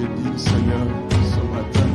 dignes, Seigneur, ce matin.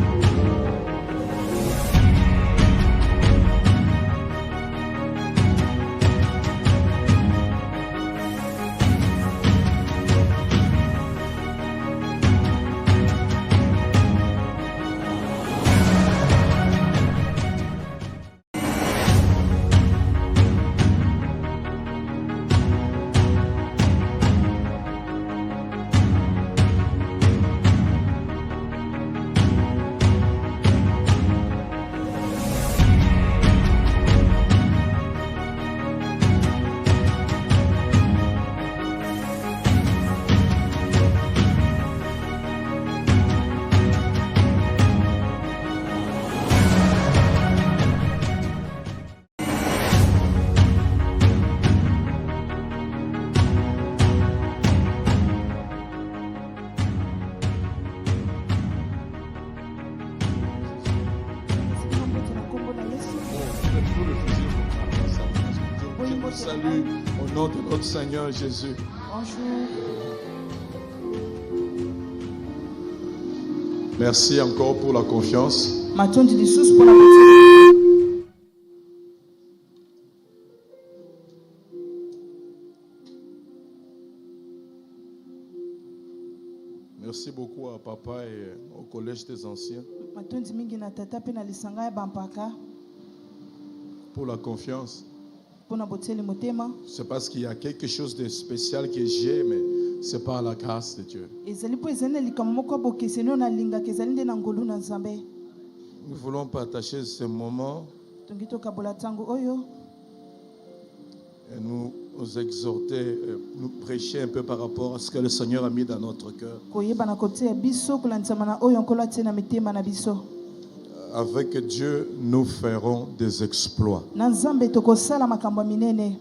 Salut au nom de notre Seigneur Jésus. Bonjour. Merci encore pour la confiance. Matondi lisusu pour la petite. Merci beaucoup à papa et au collège des anciens Matondi mingi na tata pe na lisanga ya bampaka pour la confiance. pona boteli motema. C'est parce qu'il y a quelque chose de spécial que j'ai, mais c'est par la grâce de Dieu. Ezali po ezali likambo moko bokeseno na linga kezali nde na ngolu na Nzambe. Nous voulons partager ce moment Tongi tokabola tango oyo et nous exhorter, nous prêcher un peu par rapport à ce que le Seigneur a mis dans notre cœur. koyeba na kotia biso kolandisama na oyo nkolo atie na mitema na biso. Avec Dieu, nous ferons des exploits. Na Nzambe tokosala makambo ya minene.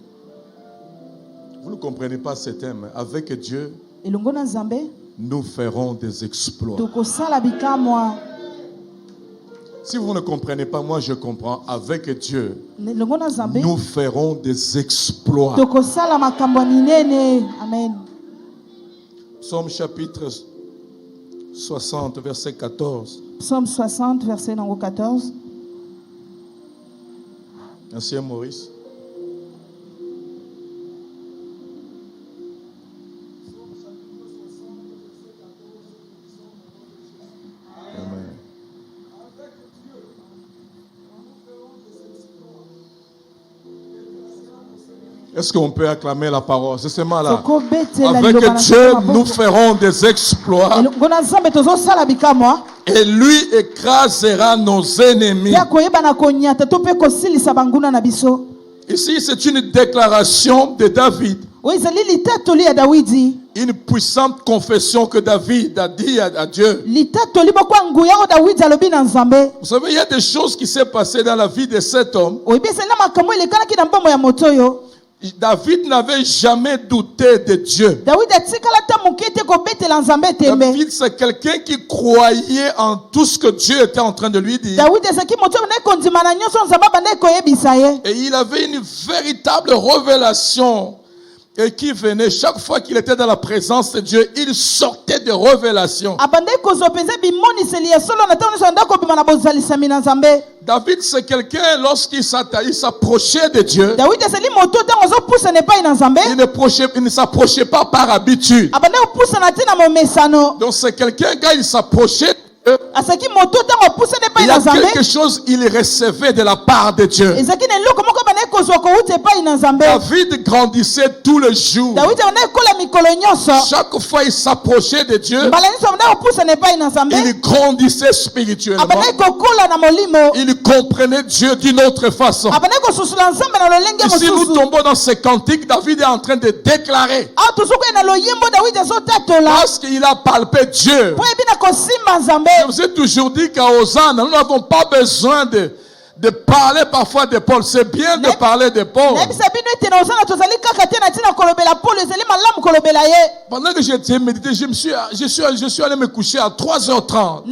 Vous ne comprenez pas ce thème. Avec Dieu, Elongo na Nzambe nous ferons des exploits. tokosala bikamwa. Si vous ne comprenez pas, moi je comprends. Avec Dieu, Elongo na Nzambe nous ferons des exploits. tokosala makambo ya minene. Amen. Psaume chapitre 60, verset 14. Psaume 60, verset numéro 14. Ancien Maurice. Amen. Est-ce qu'on peut acclamer la parole? C'est seulement là. Avec Dieu, nous ferons des exploits. Et lui écrasera nos ennemis. Ici, c'est une déclaration de David. Une puissante confession que David a dit à Dieu. Vous savez, il y a des choses qui s'est passées dans la vie de cet homme. David n'avait jamais douté de Dieu. David, c'est quelqu'un qui croyait en tout ce que Dieu était en train de lui dire. Et il avait une véritable révélation et qui venait chaque fois qu'il était dans la présence de Dieu, il sortait de révélations. David, c'est quelqu'un, lorsqu'il s'approchait de Dieu, il ne s'approchait pas par habitude. Donc c'est quelqu'un, quand il s'approchait, il y a quelque chose qu'il recevait de la part de Dieu. David grandissait tous les jours. Chaque fois il s'approchait de Dieu, il grandissait spirituellement. Il comprenait Dieu d'une autre façon. Ici nous tombons dans ce cantique, David est en train de déclarer. Parce qu'il a palpé Dieu. Je vous ai toujours dit qu'à Hosanna, nous n'avons pas besoin de parler parfois de Paul. C'est bien de parler de Paul. Pendant que j'étais médité, je suis allé me coucher à 3h30.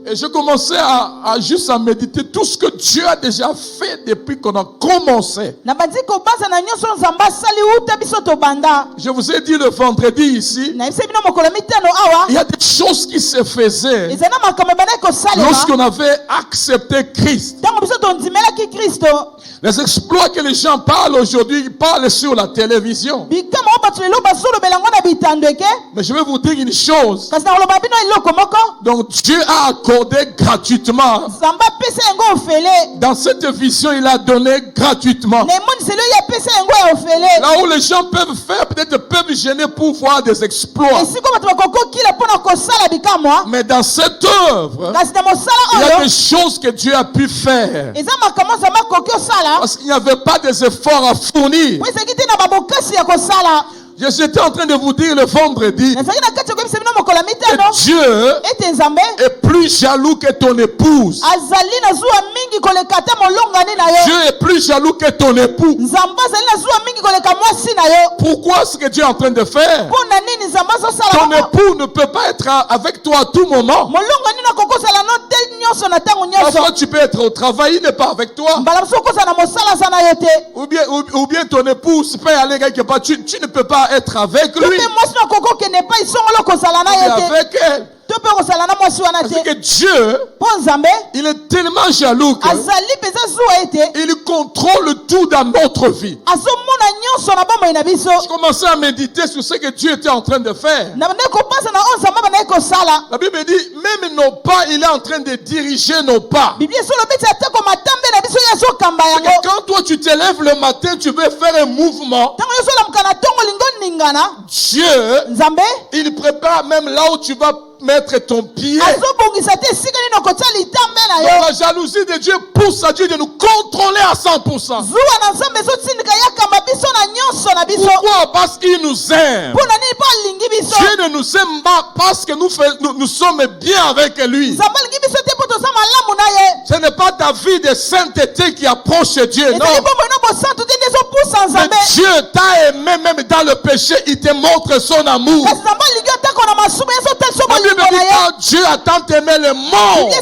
Et je commençais à juste à méditer tout ce que Dieu a déjà fait depuis qu'on a commencé. Je vous ai dit le vendredi ici, il y a des choses qui se faisaient lorsqu'on avait accepté Christ. Les exploits que les gens parlent aujourd'hui, ils parlent sur la télévision. Mais je vais vous dire une chose. Donc Dieu a accordé gratuitement. Dans cette vision, il a donné gratuitement. Là où les gens peuvent faire, peut-être peuvent gêner pour voir des exploits. Mais dans cette œuvre, il y a des choses que Dieu a pu faire. Parce qu'il n'y avait pas des efforts à fournir. J'étais en train de vous dire le vendredi que Dieu est plus jaloux que ton épouse. Dieu est plus jaloux que ton époux. Pourquoi ce que Dieu est en train de faire? Ton époux ne peut pas être avec toi à tout moment. Parfois tu peux être au travail, il n'est pas avec toi. Ou bien ton épouse peut aller quelque part, tu ne peux pas être avec lui. Avec elle. Parce que Dieu, il est tellement jaloux qu'il contrôle tout dans notre vie. Je commençais à méditer sur ce que Dieu était en train de faire. La Bible dit, même nos pas, il est en train de diriger nos pas. Quand toi tu te lèves le matin, tu veux faire un mouvement, Dieu, il prépare même là où tu vas mettre ton pied. Donc la jalousie de Dieu pousse à Dieu de nous contrôler à 100%. Pourquoi? Parce qu'il nous aime. Dieu ne nous aime pas parce que nous sommes bien avec lui. Ce n'est pas ta vie de sainteté qui approche Dieu, non. Mais Dieu t'a aimé même dans le péché, il te montre son amour. La Bible dit quand Dieu a tant aimé le monde,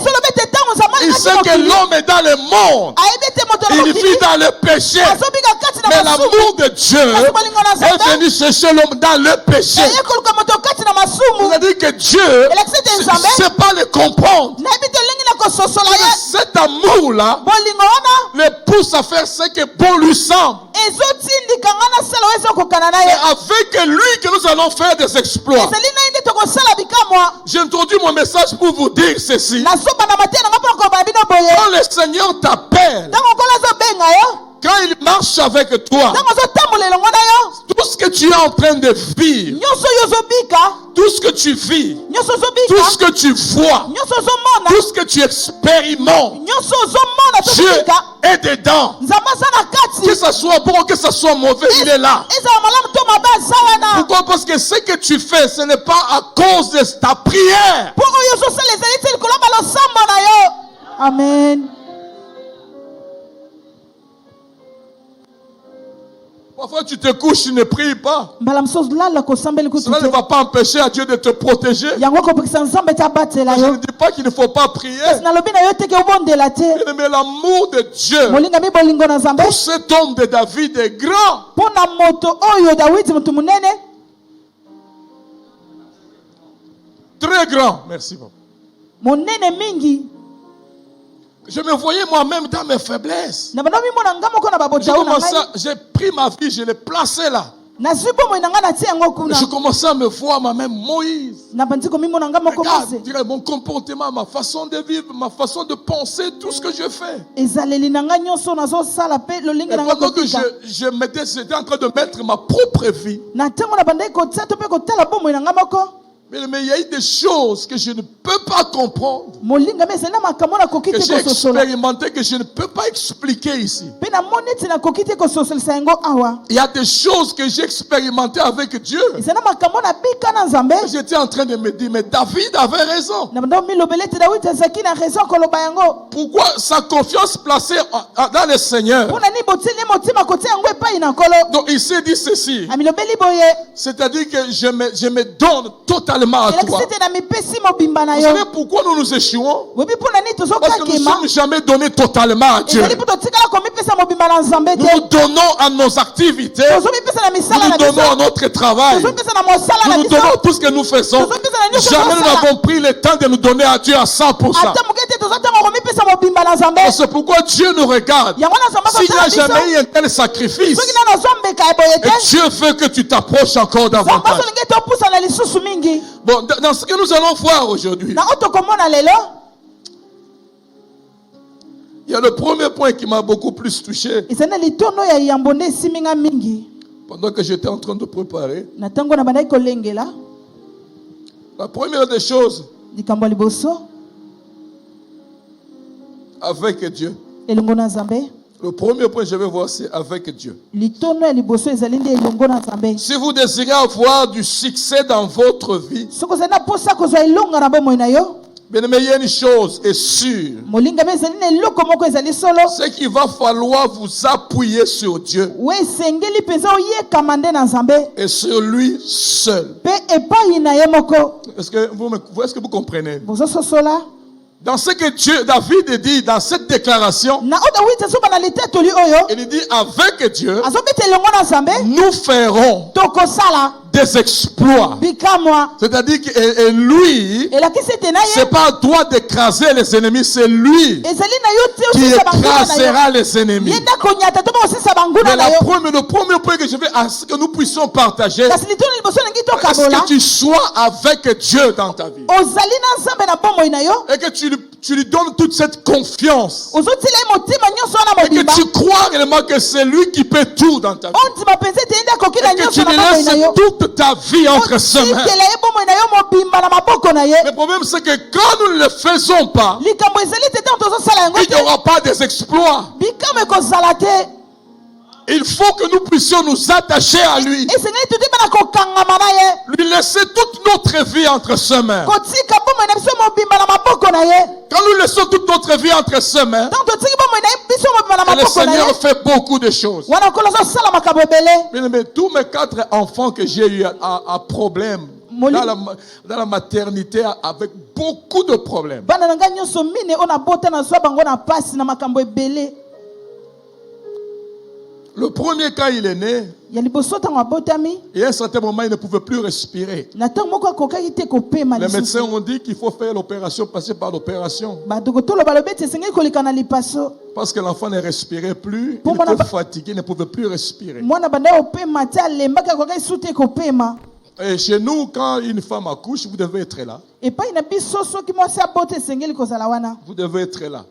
il sait que l'homme est dans le monde, il vit dans le péché. Mais l'amour de Dieu est venu chercher l'homme dans le péché. C'est-à-dire que Dieu ne sait pas le comprendre. Cet amour-là le pousse à faire ce que bon lui semble. C'est avec lui que nous allons faire des exploits. J'ai introduit mon message pour vous dire ceci. Quand le Seigneur t'appelle, quand il marche avec toi, tout ce que tu es en train de vivre, tout ce que tu vis, tout ce que tu vois, tout ce que tu expérimentes, Dieu est dedans. Que ça soit bon, que ça soit mauvais, il est là. Pourquoi? Parce que ce que tu fais, ce n'est pas à cause de ta prière. Amen. Parfois tu te couches, tu ne pries pas. Cela ne va pas empêcher à Dieu de te protéger. Je ne dis pas qu'il ne faut pas prier. Mais l'amour de Dieu pour cet homme de David est grand. Très grand. Merci. Je me voyais moi-même dans mes faiblesses. J'ai pris ma vie, je l'ai placée là. Je commençais à me voir moi-même Moïse. Regarde, mon comportement, ma façon de vivre, ma façon de penser, tout ce que je fais. Et pendant que j'étais en train de mettre ma propre vie, mais il y a eu des choses que je ne peux pas comprendre, que j'ai expérimenté, que je ne peux pas expliquer ici. Il y a des choses que j'ai expérimentées avec Dieu. J'étais en train de me dire, mais David avait raison. Pourquoi sa confiance placée dans le Seigneur? Donc il s'est dit ceci, c'est-à-dire que je me donne totalement totalement à toi. Vous savez pourquoi nous nous échouons? Parce que nous ne sommes jamais donnés totalement à Dieu. Nous nous donnons à nos activités, nous nous donnons à notre travail, nous nous donnons tout ce que nous faisons. Jamais nous n'avons pris le temps de nous donner à Dieu à 100%. C'est pourquoi Dieu nous regarde. S'il n'y a jamais eu un tel sacrifice, et Dieu veut que tu t'approches encore davantage. Bon, dans ce que nous allons voir aujourd'hui, il y a le premier point qui m'a beaucoup plus touché. Pendant que j'étais en train de préparer, la première des choses, avec Dieu. Le premier point que je vais voir, c'est avec Dieu. Si vous désirez avoir du succès dans votre vie, bien aimé, il y a une chose est sûre. C'est qu'il va falloir vous appuyer sur Dieu et sur lui seul. Est-ce que vous comprenez? Dans ce que David dit dans cette déclaration, il dit avec Dieu, nous ferons des exploits. C'est-à-dire que lui, c'est pas à toi d'écraser les ennemis, c'est lui qui écrasera les ennemis. Mais le premier point que je veux que nous puissions partager, est-ce que tu sois avec Dieu dans ta vie et que tu lui donnes toute cette confiance et que tu crois réellement que c'est lui qui peut tout dans ta vie et que tu lui laisses toute ta vie entre ses mains. Le problème c'est que quand nous ne le faisons pas, il n'y aura pas des exploits. Il faut que nous puissions nous attacher à lui. Lui laisser toute notre vie entre ses mains. Quand nous laissons toute notre vie entre ses mains, le Seigneur fait beaucoup de choses. Mais tous mes 4 enfants que j'ai eu à problème dans la maternité, avec beaucoup de problèmes. Le premier, quand il est né, et à un certain moment, il ne pouvait plus respirer. Les médecins ont dit qu'il faut faire l'opération, passer par l'opération. Parce que l'enfant ne respirait plus, il était fatigué, il ne pouvait plus respirer. Et chez nous, quand une femme accouche, vous devez être là. Vous devez être là.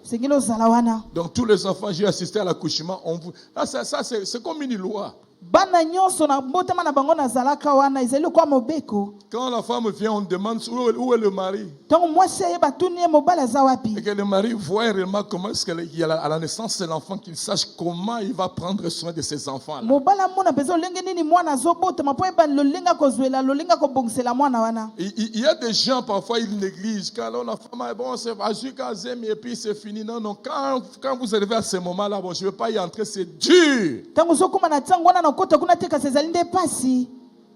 Donc tous les enfants, j'ai assisté à l'accouchement. Ça c'est comme une loi. Quand la femme vient, on demande où est le mari. Et que le mari voit réellement comment est-ce qu'il y a à la naissance de l'enfant, qu'il sache comment il va prendre soin de ses enfants. Il y a des gens, parfois, ils négligent. Quand la femme est bon, c'est et puis c'est fini. Non, non. Quand vous arrivez à ce moment-là, bon, je ne vais pas y entrer, c'est dur.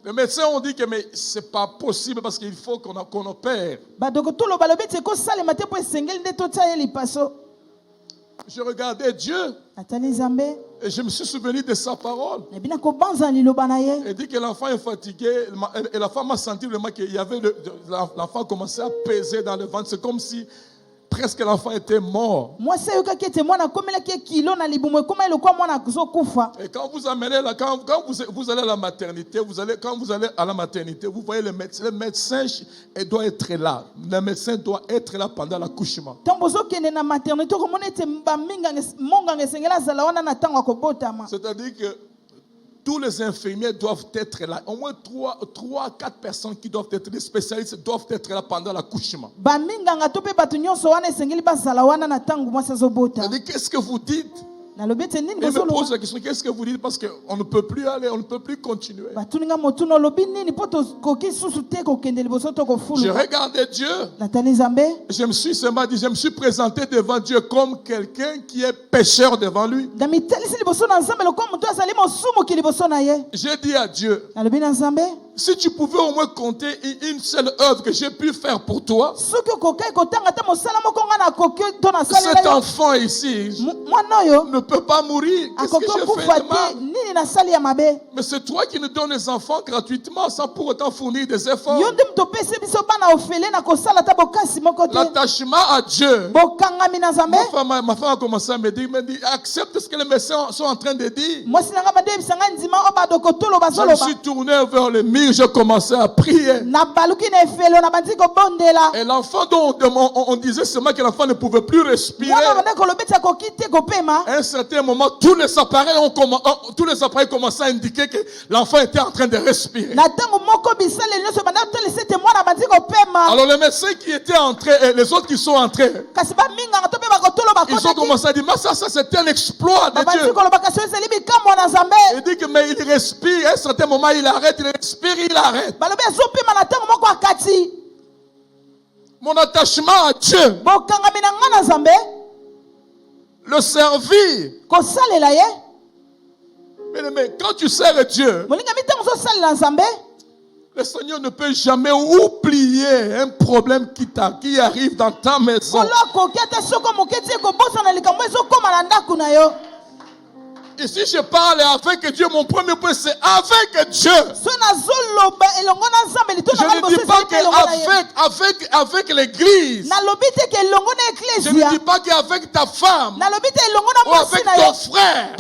Les médecins ont dit que mais c'est pas possible parce qu'il faut qu'on opère. Je regardais Dieu et je me suis souvenu de sa parole. Il dit que l'enfant est fatigué et la femme a senti vraiment qu'il y avait l'enfant commençait à peser dans le ventre. C'est comme si presque l'enfant était mort. Et quand vous amenez là, quand vous allez à la maternité, quand vous allez à la maternité, vous voyez le médecin doit être là. Le médecin doit être là pendant l'accouchement. C'est-à-dire que tous les infirmiers doivent être là. Au moins 3-4 personnes qui doivent être, les spécialistes doivent être là pendant l'accouchement. C'est-à-dire, qu'est-ce que vous dites? Il me pose la question, qu'est-ce que vous dites? Parce qu'on ne peut plus aller, on ne peut plus continuer. J'ai regardé Dieu. Je me suis seulement dit, je me suis présenté devant Dieu comme quelqu'un qui est pécheur devant lui. J'ai dit à Dieu, si tu pouvais au moins compter une seule œuvre que j'ai pu faire pour toi, cet enfant ici ne peut pas mourir. Qu'est-ce que j'ai fait de mal? Mais c'est toi qui nous donnes les enfants gratuitement sans pour autant fournir des efforts. L'attachement à Dieu. Ma femme a commencé à me dire, accepte ce que les médecins sont en train de dire. Je me suis tourné vers le mur, je commençais à prier. Et l'enfant dont on disait seulement que l'enfant ne pouvait plus respirer. À un certain moment, tous les appareils commençaient à indiquer que l'enfant était en train de respirer. Alors les médecins qui étaient entrés et les autres qui sont entrés, ils ont commencé à dire, mais ça c'était un exploit de Dieu. Il dit que mais il respire, à un certain moment il arrête, il respire, il arrête. Mon attachement à Dieu, le servir. Mais quand tu sers Dieu, le Seigneur ne peut jamais oublier un problème qui arrive dans ta maison. Et si je parle avec Dieu, mon premier point c'est avec Dieu. Je ne dis pas qu'avec l'église. Je ne dis pas qu'avec ta femme ou avec ton frère.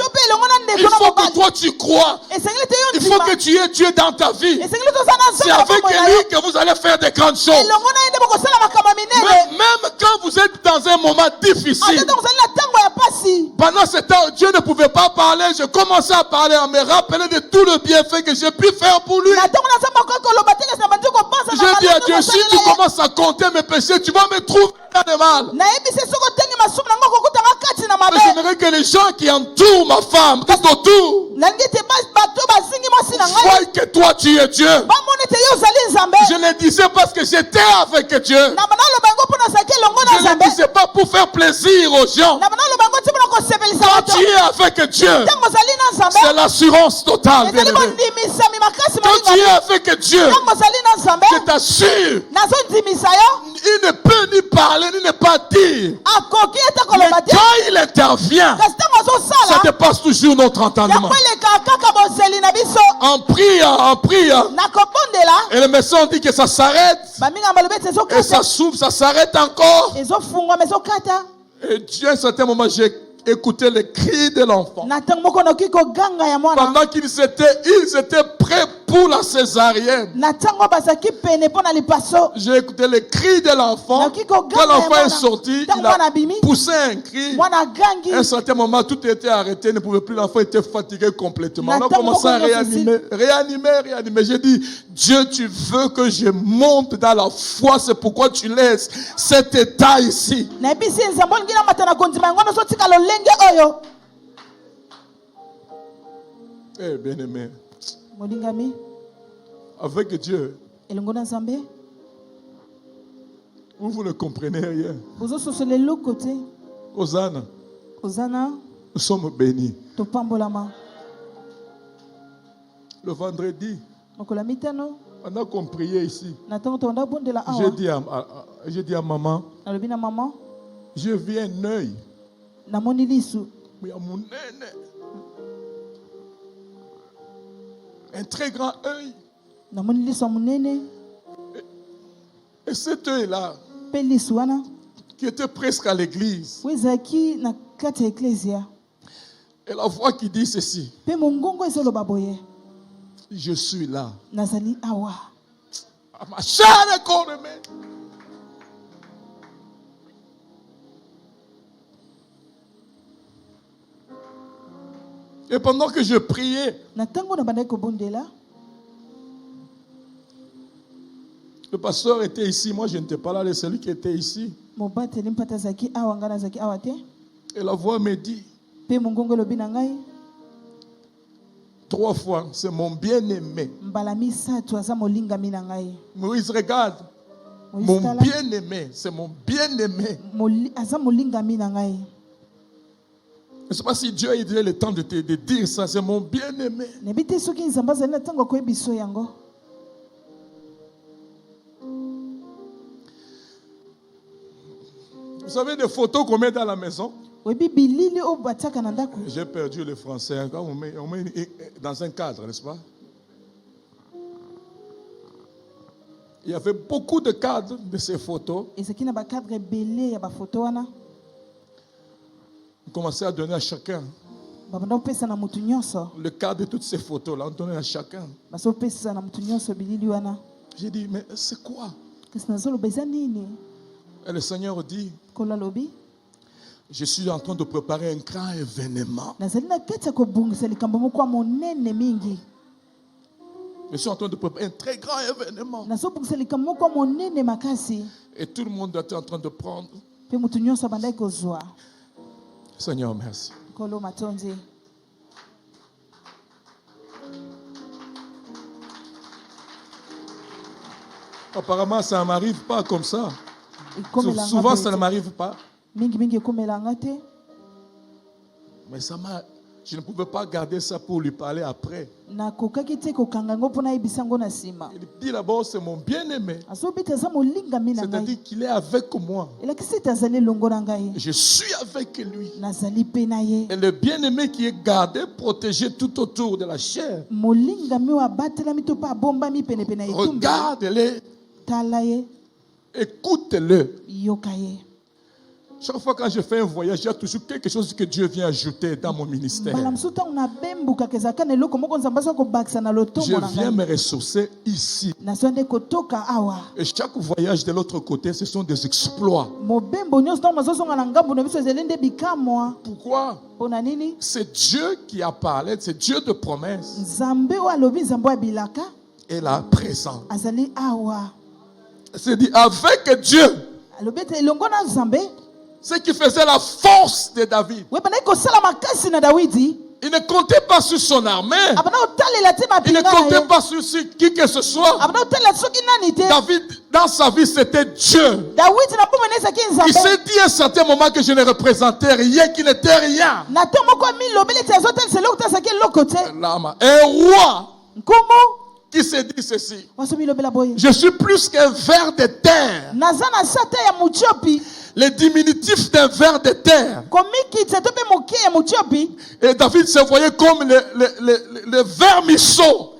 Il faut que toi tu crois. Il faut que tu aies Dieu dans ta vie. C'est avec lui que vous allez faire des grandes choses. Même quand vous êtes dans un moment difficile. Pendant ce temps, Dieu ne pouvait pas parler. Je commençais à parler, à me rappeler de tout le bienfait que j'ai pu faire pour lui. Je dis à Dieu, si tu commences à compter mes péchés, tu vas me trouver dans le mal. Mais j'aimerais que les gens qui entourent ma femme, tout autour, voient que toi tu es Dieu. Je le disais parce que j'étais avec Dieu. Je ne le disais pas pour faire plaisir aux gens. Quand tu es avec Dieu, c'est l'assurance totale. Quand tu es avec Dieu, je t'assure, il ne peut ni parler, ni ne pas dire. Mais quand il intervient, ça dépasse toujours notre entendement. En priant, et le médecin dit que ça s'arrête, et ça s'ouvre, ça s'arrête encore. Et Dieu, à un certain moment, j'ai écouté les cris de l'enfant. Pendant qu'ils étaient prêts pour la césarienne. J'ai écouté les cris de l'enfant. Quand l'enfant est sorti, il a poussé un cri. À un certain moment, tout était arrêté, il ne pouvait plus, l'enfant était fatigué complètement. On a commencé à réanimer. J'ai dit, Dieu, tu veux que je monte dans la foi, c'est pourquoi tu laisses cet état ici. Eh bien aimé, avec Dieu, vous ne comprenez rien. Hosanna, nous sommes bénis. Le vendredi, pendant qu'on priait ici, j'ai dit à maman, j'ai vu un œil. Un très grand œil. Et cet œil-là, qui était presque à l'église, et la voix qui dit ceci, je suis là. Et pendant que je priais, le pasteur était ici, moi je n'étais pas là, c'est lui qui était ici. Et la voix me dit, 3 fois, c'est mon bien-aimé. Moïse regarde. Mon bien-aimé, c'est mon bien-aimé. Je ne sais pas si Dieu a eu le temps de dire ça, c'est mon bien-aimé. Vous savez des photos qu'on met dans la maison? J'ai perdu le français. On met dans un cadre, n'est-ce pas? Il y avait beaucoup de cadres de ces photos. On commençait à donner à chacun. Le cadre de toutes ces photos-là, on donnait à chacun. J'ai dit, mais c'est quoi? Et le Seigneur dit, je suis en train de préparer un grand événement. Je suis en train de préparer un très grand événement. Et tout le monde était en train de prendre. Seigneur, merci. Apparemment, ça ne m'arrive pas comme ça. Souvent, ça ne m'arrive pas. Mais ça m'a... Je ne pouvais pas garder ça pour lui parler après. Il dit d'abord, c'est mon bien-aimé. C'est-à-dire qu'il est avec moi. Je suis avec lui. Et le bien-aimé qui est gardé, protégé tout autour de la chair. Regarde-le. Écoute-le. Chaque fois quand je fais un voyage, il y a toujours quelque chose que Dieu vient ajouter dans mon ministère. Je viens me ressourcer ici. Et chaque voyage de l'autre côté, ce sont des exploits. Pourquoi? C'est Dieu qui a parlé, c'est Dieu de promesse. Et la présence. C'est dit avec Dieu. Ce qui faisait la force de David. Il ne comptait pas sur son armée. Il ne comptait pas sur qui que ce soit. David, dans sa vie, c'était Dieu. Il s'est dit à un certain moment que je ne représentais rien, qu'il n'était rien. Un roi qui s'est dit ceci: je suis plus qu'un ver de terre. Le diminutif d'un ver de terre. Et David se voyait comme le vermisseau.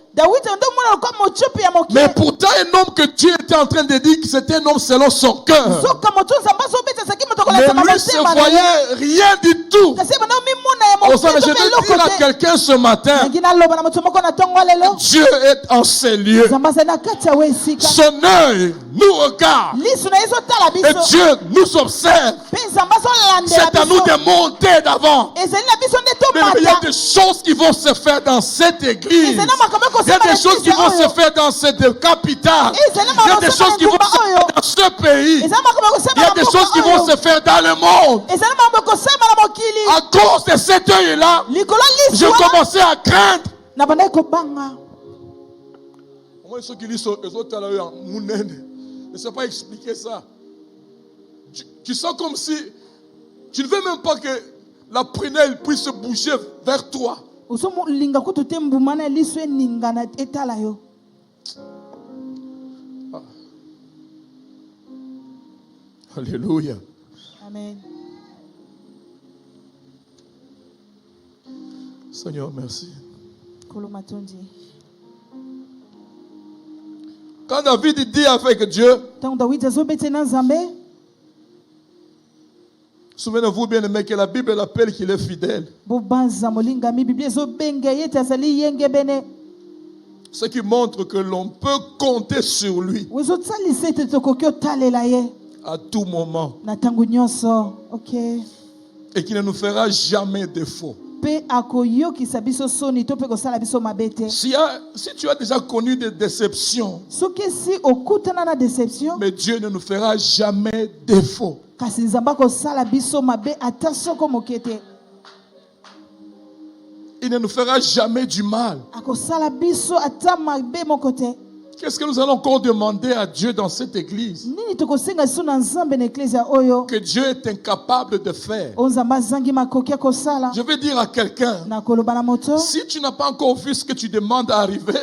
Mais pourtant un homme que Dieu était en train de dire que c'était un homme selon son cœur. Mais lui se voyait rien du tout. Je vais dire à quelqu'un ce matin, Dieu est en ces lieux. Son œil nous regarde. Et Dieu nous observe. C'est à nous de monter d'avant. Mais il y a des choses qui vont se faire dans cette église. Il y a des choses qui vont se faire dans cette capitale. Il y a des choses qui vont se faire dans ce pays. Il y a des choses qui vont se faire dans le monde. À cause de cet œil-là, je commençais à craindre. Moi, ceux qui lisent les autres, je ne sais pas expliquer ça. Tu sens comme si tu ne veux même pas que la prunelle puisse bouger vers toi. Alléluia. Amen. Seigneur, merci. Quand David dit avec Dieu, souvenez-vous bien aimé que la Bible l'appelle qu'il est fidèle. Ce qui montre que l'on peut compter sur lui à tout moment. Et qu'il ne nous fera jamais défaut. Si tu as déjà connu des déceptions, mais Dieu ne nous fera jamais défaut. il ne nous fera jamais du mal. Qu'est-ce que nous allons encore demander à Dieu dans cette église que Dieu est incapable de faire? Je vais dire à quelqu'un, si tu n'as pas encore vu ce que tu demandes à arriver,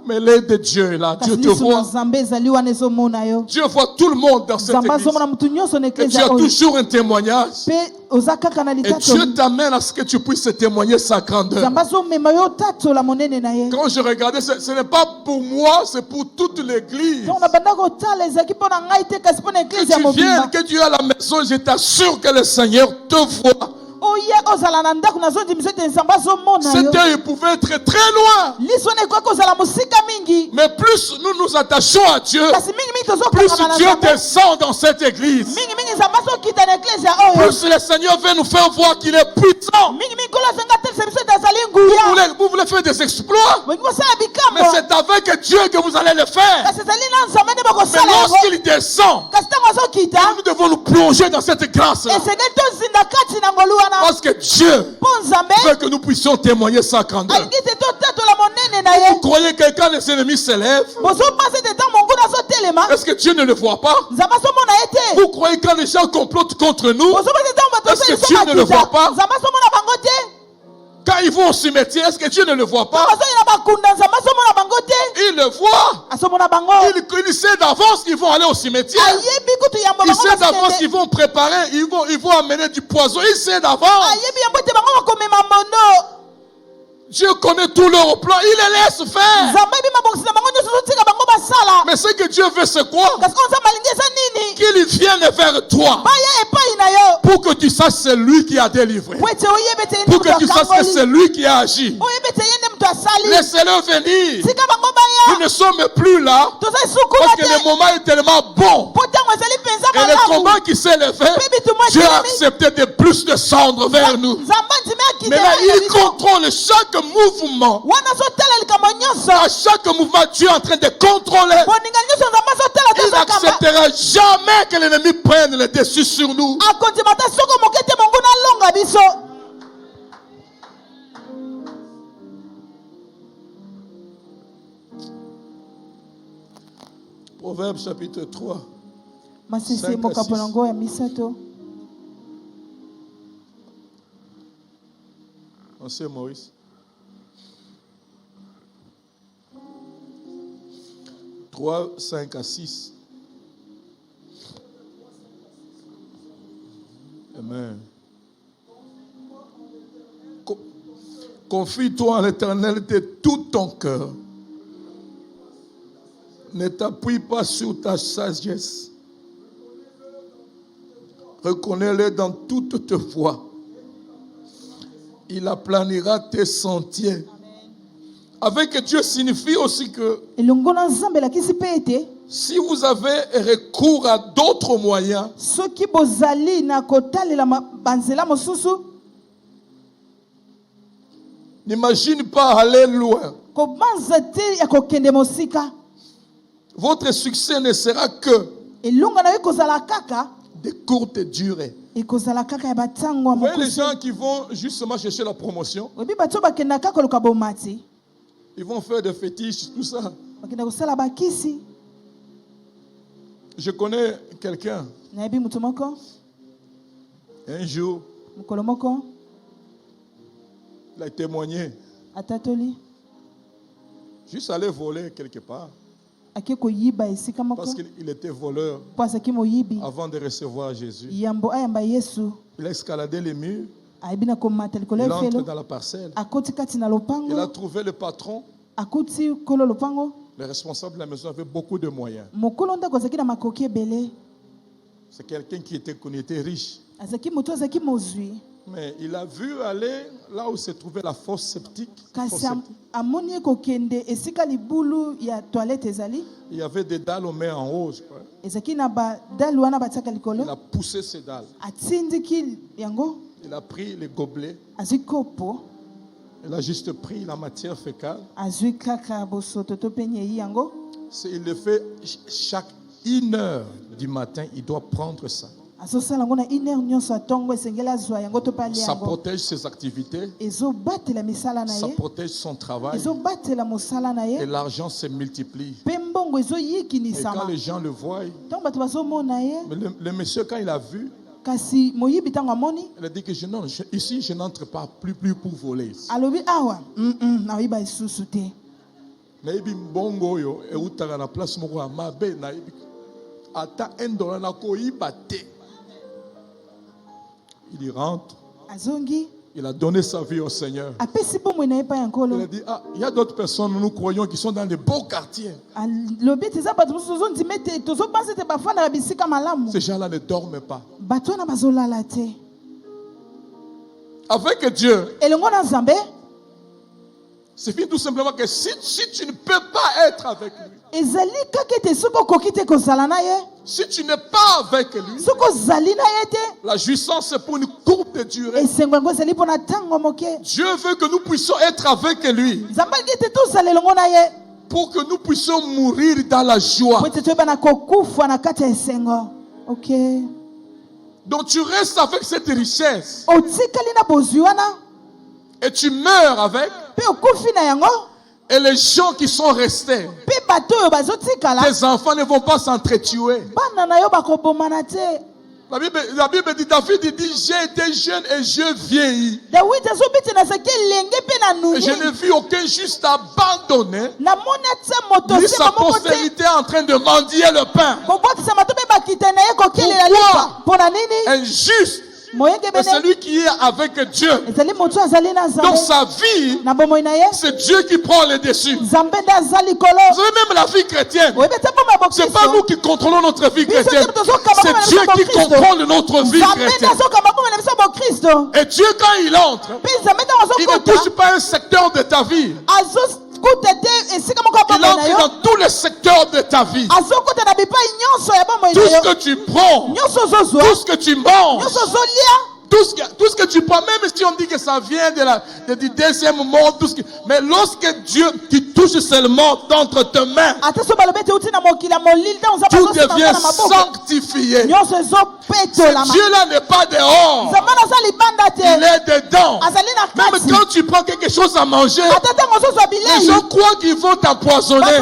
mais l'aide de Dieu est là. Dieu te voit. Dieu voit tout le monde dans cette église. Et tu as toujours un témoignage. Et Dieu t'amène à ce que tu puisses témoigner sa grandeur. Quand je regardais, ce n'est pas pour moi, c'est pour toute l'église. Que tu viennes, que tu es à la maison, je t'assure que le Seigneur te voit. Cet œil pouvait être très loin. Mais plus nous nous attachons à Dieu, plus Dieu descend dans cette église. Plus le Seigneur veut nous faire voir qu'il est puissant. Vous voulez faire des exploits, mais c'est avec Dieu que vous allez le faire. Mais lorsqu'il descend, nous devons nous plonger dans cette grâce. Parce que Dieu veut que nous puissions témoigner sa grandeur. Vous croyez que quand les ennemis s'élèvent, est-ce que Dieu ne le voit pas? Vous croyez que quand les gens complotent contre nous, est-ce que Dieu ne le voit pas? Quand ils vont au cimetière, est-ce que Dieu ne le voit pas? Il le voit. Il sait d'avance qu'ils vont aller au cimetière. Il sait d'avance qu'ils vont préparer, ils vont amener du poison. Il sait d'avance. Dieu connaît tout leur plan, il les laisse faire. Mais ce que Dieu veut, c'est quoi? Qu'il vienne vers toi. Pour que tu saches c'est lui qui a délivré. Pour que tu saches que c'est lui qui a agi. Laissez-le venir. Nous ne sommes plus là parce que le moment est tellement bon. Et le combat qui s'est levé, Dieu a accepté de plus de cendres vers nous. Mais là, il contrôle chaque mouvement. À chaque mouvement, Dieu est en train de contrôler. Il n'acceptera jamais que l'ennemi prenne le dessus sur nous. Proverbe chapitre 3. 5 à 6. Monsieur Maurice. 3, 5 à 6. Amen. Confie-toi en l'Éternel de tout ton cœur. Ne t'appuie pas sur ta sagesse. Reconnais-le dans toutes tes voies. Il aplanira tes sentiers. Avec Dieu signifie aussi que si vous avez recours à d'autres moyens, n'imagine pas aller loin. Votre succès ne sera que de courte durée. Vous voyez les gens qui vont justement chercher la promotion, ils vont faire des fétiches, tout ça. Je connais quelqu'un. Un jour, il a témoigné. Juste aller voler quelque part. Parce qu'il était voleur avant de recevoir Jésus. Il a escaladé les murs. Il entre dans la parcelle. Il a trouvé le patron. Le responsable de la maison avait beaucoup de moyens. C'est quelqu'un qui était riche. Mais il a vu aller là où se trouvait la fosse septique. Il y avait des dalles aux mains en haut, je crois. Il a poussé ces dalles. Il a pris les gobelets. Il a juste pris la matière fécale. Il le fait chaque 1 heure du matin. Il doit prendre ça. Ça protège ses activités. Ça protège son travail. Et l'argent se multiplie. Et quand les gens le voient, le monsieur, quand il a vu, il a dit que ici je n'entre pas plus pour voler. Mais il bongo yo et utaka na place moko ya mabe na ata $1 na ko ibate. Il y rentre. Il a donné sa vie au Seigneur. Il a dit, il y a d'autres personnes, nous croyons, qui sont dans des beaux quartiers. Ces gens-là ne dorment pas. Avec Dieu, c'est fini tout simplement que si tu ne peux pas être avec lui, si tu n'es pas avec lui, la jouissance c'est pour une courte durée. Dieu veut que nous puissions être avec lui pour que nous puissions mourir dans la joie. Donc tu restes avec cette richesse et tu meurs avec. Et les gens qui sont restés, tes enfants ne vont pas s'entretuer. La Bible dit, David dit, j'ai été jeune et je vieillis. Et je n'ai vu aucun juste abandonné, ni sa postérité en train de mendier le pain. Pourquoi? Un juste. Et celui qui est avec Dieu. Donc sa vie, c'est Dieu qui prend le dessus. Vous savez, même la vie chrétienne, c'est pas nous qui contrôlons notre vie chrétienne, c'est Dieu qui contrôle notre vie chrétienne. Et Dieu, quand il entre, il ne touche pas un secteur de ta vie. Il entre dans tous les secteurs de ta vie. Tout ce que tu prends, tout ce que tu manges, tout ce que tu prends, même si on dit que ça vient du deuxième monde, mais lorsque Dieu, tu touches seulement d'entre tes mains, tout devient sanctifié. Ce Dieu-là n'est pas dehors, il est dedans. Même quand tu prends quelque chose à manger, les gens croient qu'ils vont t'empoisonner, mais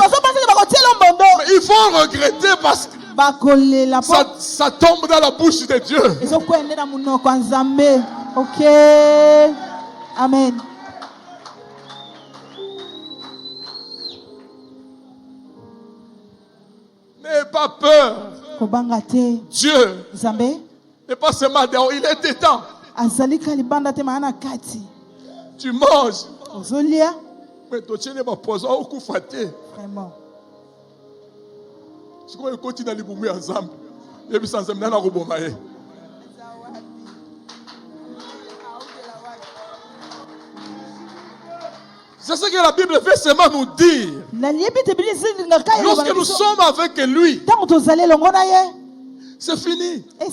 ils vont regretter parce que ça tombe dans la bouche de Dieu. Ok. Amen. N'aie pas peur. Dieu n'est pas seulement dehors, il est dedans. Tu manges. Mais tu n'es pas posé au coup faté. Vraiment. C'est quoi le quotidien de l'Iboumé ensemble? Et puis sans amener à Robomae. C'est ce que la Bible veut seulement nous dire. Lorsque nous sommes avec lui, c'est fini. Je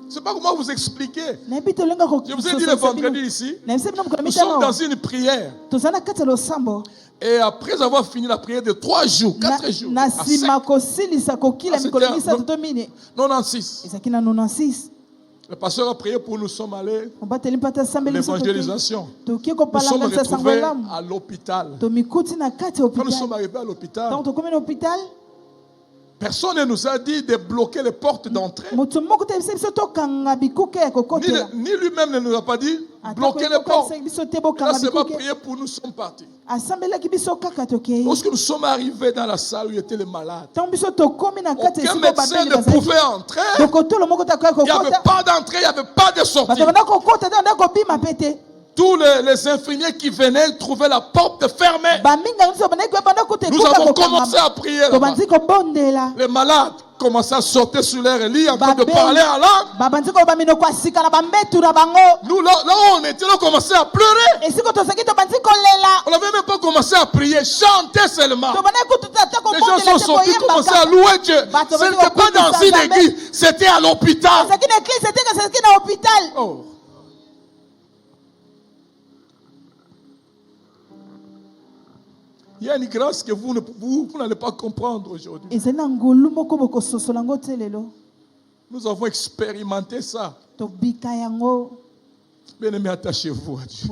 ne sais pas comment vous expliquer. Je vous ai dit le vendredi ici, nous sommes dans une prière. Et après avoir fini la prière de 3 jours, 4 jours, à 96. Le pasteur a prié pour nous, sommes allés à l'évangélisation. Nous sommes retrouvés à l'hôpital. Quand nous sommes arrivés à l'hôpital, personne ne nous a dit de bloquer les portes d'entrée. Ni lui-même ne nous a pas dit bloquer les portes. Là, c'est pas prié pour nous, sommes partis. Lorsque nous sommes arrivés dans la salle où étaient les malades, aucun médecin ne pouvait entrer. Il n'y avait pas d'entrée, il n'y avait pas de sortie. Tous les infirmiers qui venaient trouver la porte fermée. Nous avons commencé à prier. Les malades commençaient à sortir sur leur lit en train de parler en langue. Nous, là où on était, on commençait à pleurer. On n'avait même pas commencé à prier, chanter seulement. Les gens sont sortis, commençaient à louer Dieu. Ce n'était pas dans une église, c'était à l'hôpital. Oh. Il y a une grâce que vous n'allez pas comprendre aujourd'hui. Nous avons expérimenté ça. Bien-aimés, attachez-vous à Dieu.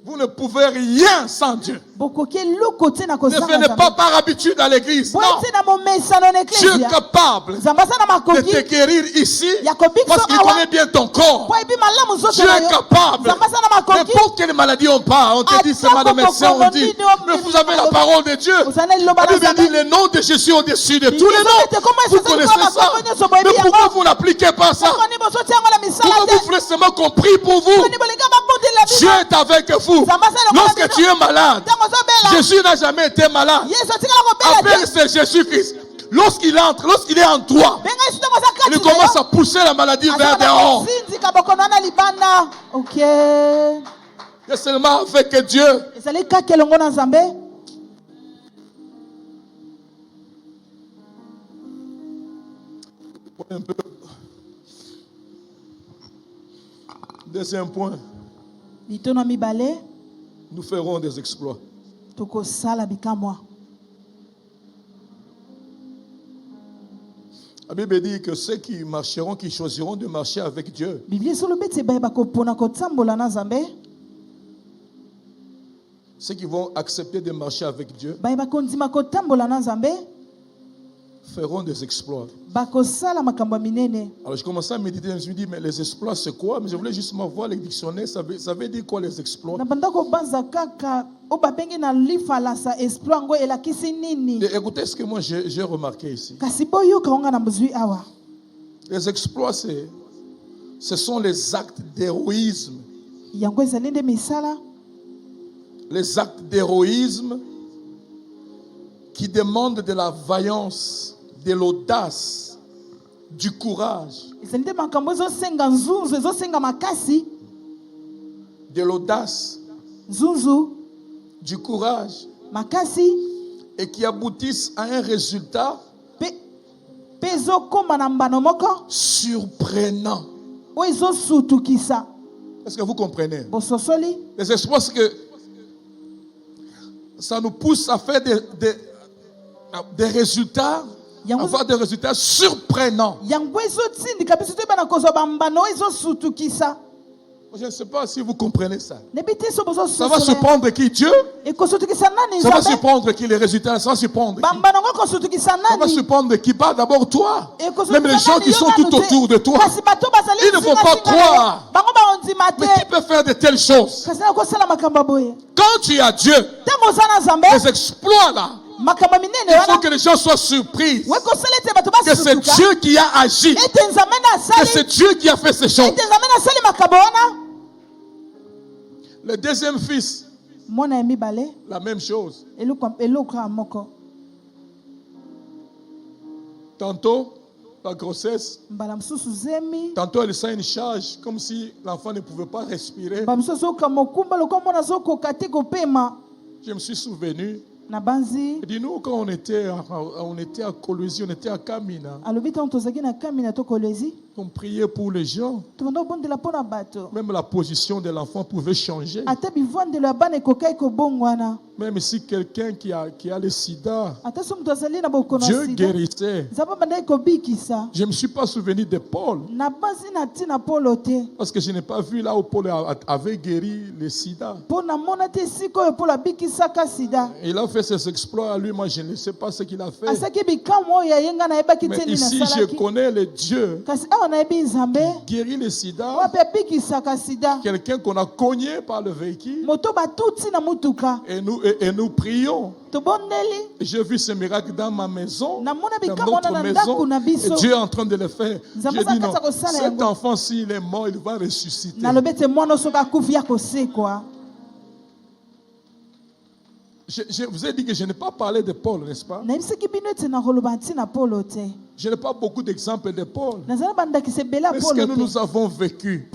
Vous ne pouvez rien sans Dieu. Ne venez pas par habitude à l'église. Non. Dieu est capable de te guérir ici parce qu'il connaît bien ton corps. Dieu est capable. N'importe quelle maladie on parle, on te dit c'est mal de médecin, on dit, mais vous avez la parole de Dieu. La Bible dit le nom de Jésus au-dessus de tous les noms. Vous connaissez ça. Mais pourquoi vous n'appliquez pas ça? Pourquoi vous voulez seulement qu'on prie pour vous? Dieu est avec vous. Lorsque tu es malade, Jésus n'a jamais été malade. Appelle c'est Jésus-Christ. Lorsqu'il entre, lorsqu'il est en toi, il commence à pousser la maladie vers dehors. C'est seulement avec Dieu. Un peu. Deuxième point. Nous ferons des exploits. La Bible dit que ceux qui marcheront, qui choisiront de marcher avec Dieu, ceux qui vont accepter de marcher avec Dieu, feront des exploits. Alors je commençais à méditer, je me suis dit, mais les exploits c'est quoi? Mais je voulais justement voir les dictionnaires, ça veut dire quoi les exploits? Et écoutez ce que moi j'ai remarqué ici. Les exploits, ce sont les actes d'héroïsme. Les actes d'héroïsme qui demandent de la vaillance, de l'audace, du courage. De l'audace, du courage, et qui aboutissent à un résultat surprenant. Est-ce que vous comprenez? Les exploits, c'est que ça nous pousse à faire des résultats, avoir des résultats surprenants. Je ne sais pas si vous comprenez ça. Ça va surprendre qui? Dieu? Ça va surprendre qui? Les résultats? Ça va surprendre qui? Ça va surprendre qui? Pas d'abord toi. Même les gens qui sont tout autour de toi. Ils ne vont pas croire. Mais qui peut faire de telles choses? Quand tu as Dieu, les exploits là, il faut que les gens soient surpris que c'est Dieu qui a agi, que c'est Dieu qui a fait ces choses. Le deuxième fils, la même chose. Tantôt, la grossesse, tantôt elle sent une charge comme si l'enfant ne pouvait pas respirer. Je me suis souvenu. Dis-nous, quand on était à Kolwezi, on était à Kamina. On priait pour les gens. Même la position de l'enfant pouvait changer. Même si quelqu'un qui a le sida, Dieu guérissait. Je ne me suis pas souvenu de Paul. Parce que je n'ai pas vu là où Paul avait guéri le sida. Il a fait ses exploits à lui, moi je ne sais pas ce qu'il a fait. Mais ici je connais le Dieu qui guérit le sida. Quelqu'un qu'on a cogné par le véhicule. Et nous prions. J'ai vu ce miracle dans ma maison, dans notre maison, et Dieu est en train de le faire. J'ai dit non, cet enfant s'il est mort, il va ressusciter. Je vous ai dit que je n'ai pas parlé de Paul, n'est-ce pas? Je n'ai pas beaucoup d'exemples de Paul. Mais ce que nous avons vécu,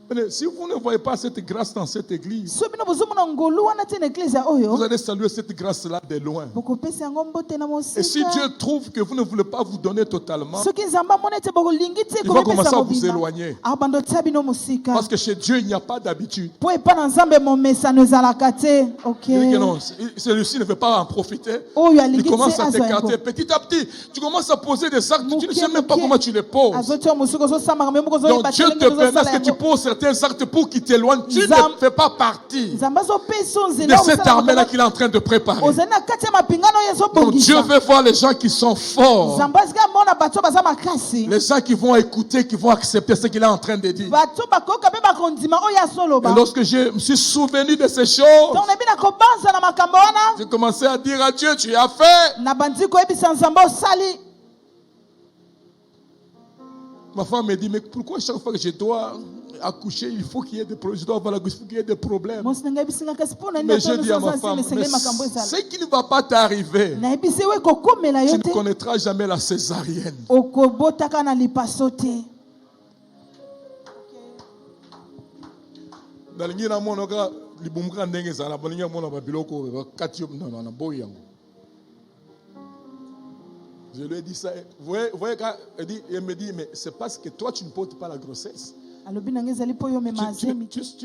Mais si vous ne voyez pas cette grâce dans cette église, vous allez saluer cette grâce-là de loin. Et si Dieu trouve que vous ne voulez pas vous donner totalement, il va commencer à vous éloigner. Parce que chez Dieu, il n'y a pas d'habitude. Celui-ci ne veut pas en profiter. Il commence à t'écarter. Petit à petit, tu commences à poser des actes. Tu ne sais même pas comment tu les poses. Donc Dieu te permet que tu poses certains actes pour qu'il t'éloigne. Tu ne fais pas partie de cette armée-là qu'il est en train de préparer. Donc Dieu veut voir les gens qui sont forts. Les gens qui vont écouter, qui vont accepter ce qu'il est en train de dire. Et lorsque je me suis souvenu de ces choses, j'ai commencé à dire à Dieu, tu as fait. Ma femme me dit, mais pourquoi chaque fois que je dois accoucher, il faut qu'il y ait des problèmes, je dois avoir la il faut qu'il y ait des problèmes. Mais j'ai dit à ma femme, ce qui ne va pas t'arriver, tu ne connaîtras jamais la césarienne. Je lui ai dit ça. Vous voyez quand elle me dit, mais c'est parce que toi tu ne portes pas la grossesse. Tu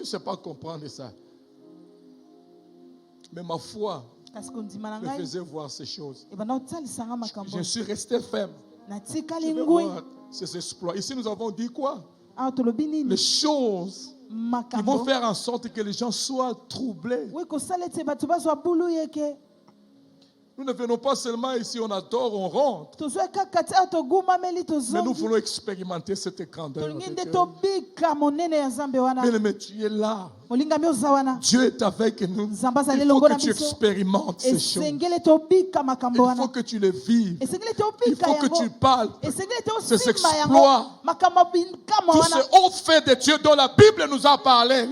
ne sais pas comprendre ça. Mais ma foi me faisait voir ces choses. Je suis resté ferme. Ces exploits. Ici nous avons dit quoi? Les choses qui vont faire en sorte que les gens soient troublés. Nous ne venons pas seulement ici, on adore, on rentre. Mais nous voulons expérimenter cette grandeur. Mais tu es là. Dieu est avec nous. Il faut que tu expérimentes ces choses. Il faut que tu les vives. Il faut que tu parles. Ces exploits. Tous ces hauts faits de Dieu dont la Bible nous a parlé.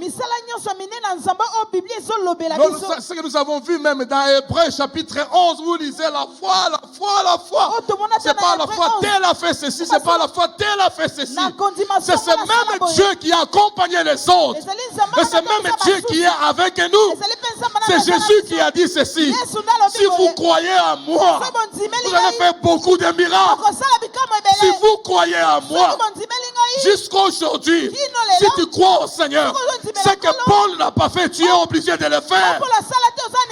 Ce que nous avons vu même dans Hébreux chapitre 11, vous lisez la foi, la foi, la foi. C'est pas la foi, tel a fait ceci, c'est pas la foi, tel a fait ceci. C'est ce même Dieu qui a accompagné les autres. Et c'est même Dieu qui est avec nous. C'est Jésus qui a dit ceci. Si vous croyez à moi, vous allez faire beaucoup de miracles. Si vous croyez à moi, jusqu'à aujourd'hui, si tu crois au Seigneur, ce que Paul n'a pas fait, tu es obligé de le faire.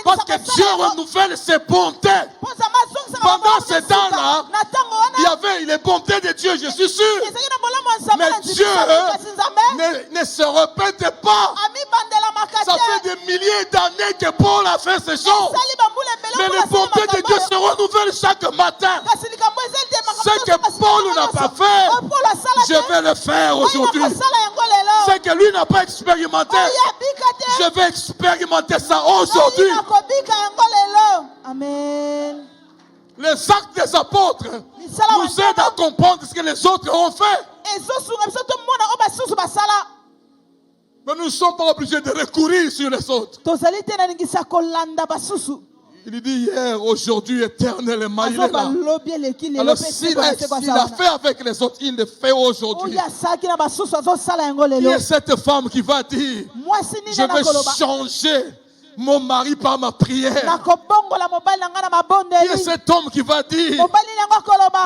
Parce que Dieu renouvelle ses bontés. Pendant ce temps-là, il y avait les bontés de Dieu, je suis sûr. Mais Dieu ne se répète pas. Ça fait des milliers d'années que Paul a fait ces choses. Mais les bontés de Dieu se renouvellent chaque matin. Ce que Paul n'a pas fait, je vais le faire aujourd'hui. Ce que lui n'a pas expérimenté, je vais expérimenter ça aujourd'hui. Amen. Les actes des apôtres nous aident à comprendre ce que les autres ont fait. Mais nous ne sommes pas obligés de recourir sur les autres. Il dit hier, aujourd'hui, éternellement, il est là. Alors s'il a fait avec les autres, il le fait aujourd'hui. Il y a cette femme qui va dire, je vais changer mon mari par ma prière. Il y a cet homme qui va dire,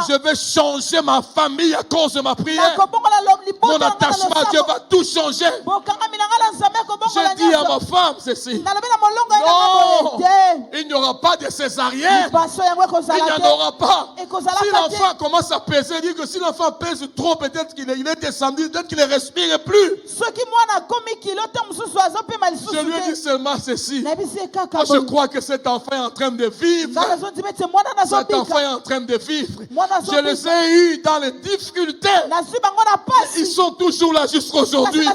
je vais changer ma famille à cause de ma prière. Mon attachement à Dieu va tout changer. Je dis à ma femme ceci. Non, il n'y aura pas de césarienne. Il n'y en aura pas. Si l'enfant commence à peser, dit que si l'enfant pèse trop, peut-être qu'il est descendu, peut-être qu'il ne respire plus. Je lui ai dit seulement ceci. Je crois que cet enfant est en train de vivre. Cet enfant est en train de vivre. Je les ai eus dans les difficultés. Ils sont toujours là jusqu'aujourd'hui.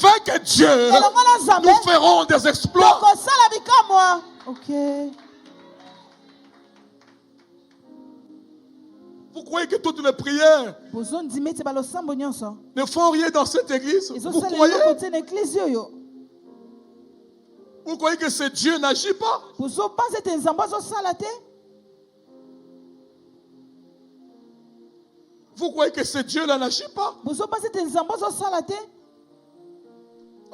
Avec Dieu, nous ferons des exploits. Vous croyez que toutes les prières ne font rien dans cette église? Vous croyez? Vous croyez que ce Dieu n'agit pas? Vous croyez que ce Dieu-là n'agit pas?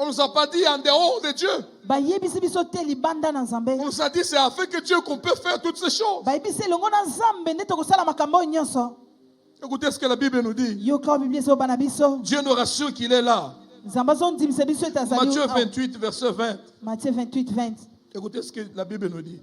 On ne nous a pas dit en dehors de Dieu. On nous a dit c'est avec Dieu qu'on peut faire toutes ces choses. Écoutez ce que la Bible nous dit. Dieu nous rassure qu'il est là. Matthieu 28, verset 20. Matthieu 28, 20. Écoutez ce que la Bible nous dit.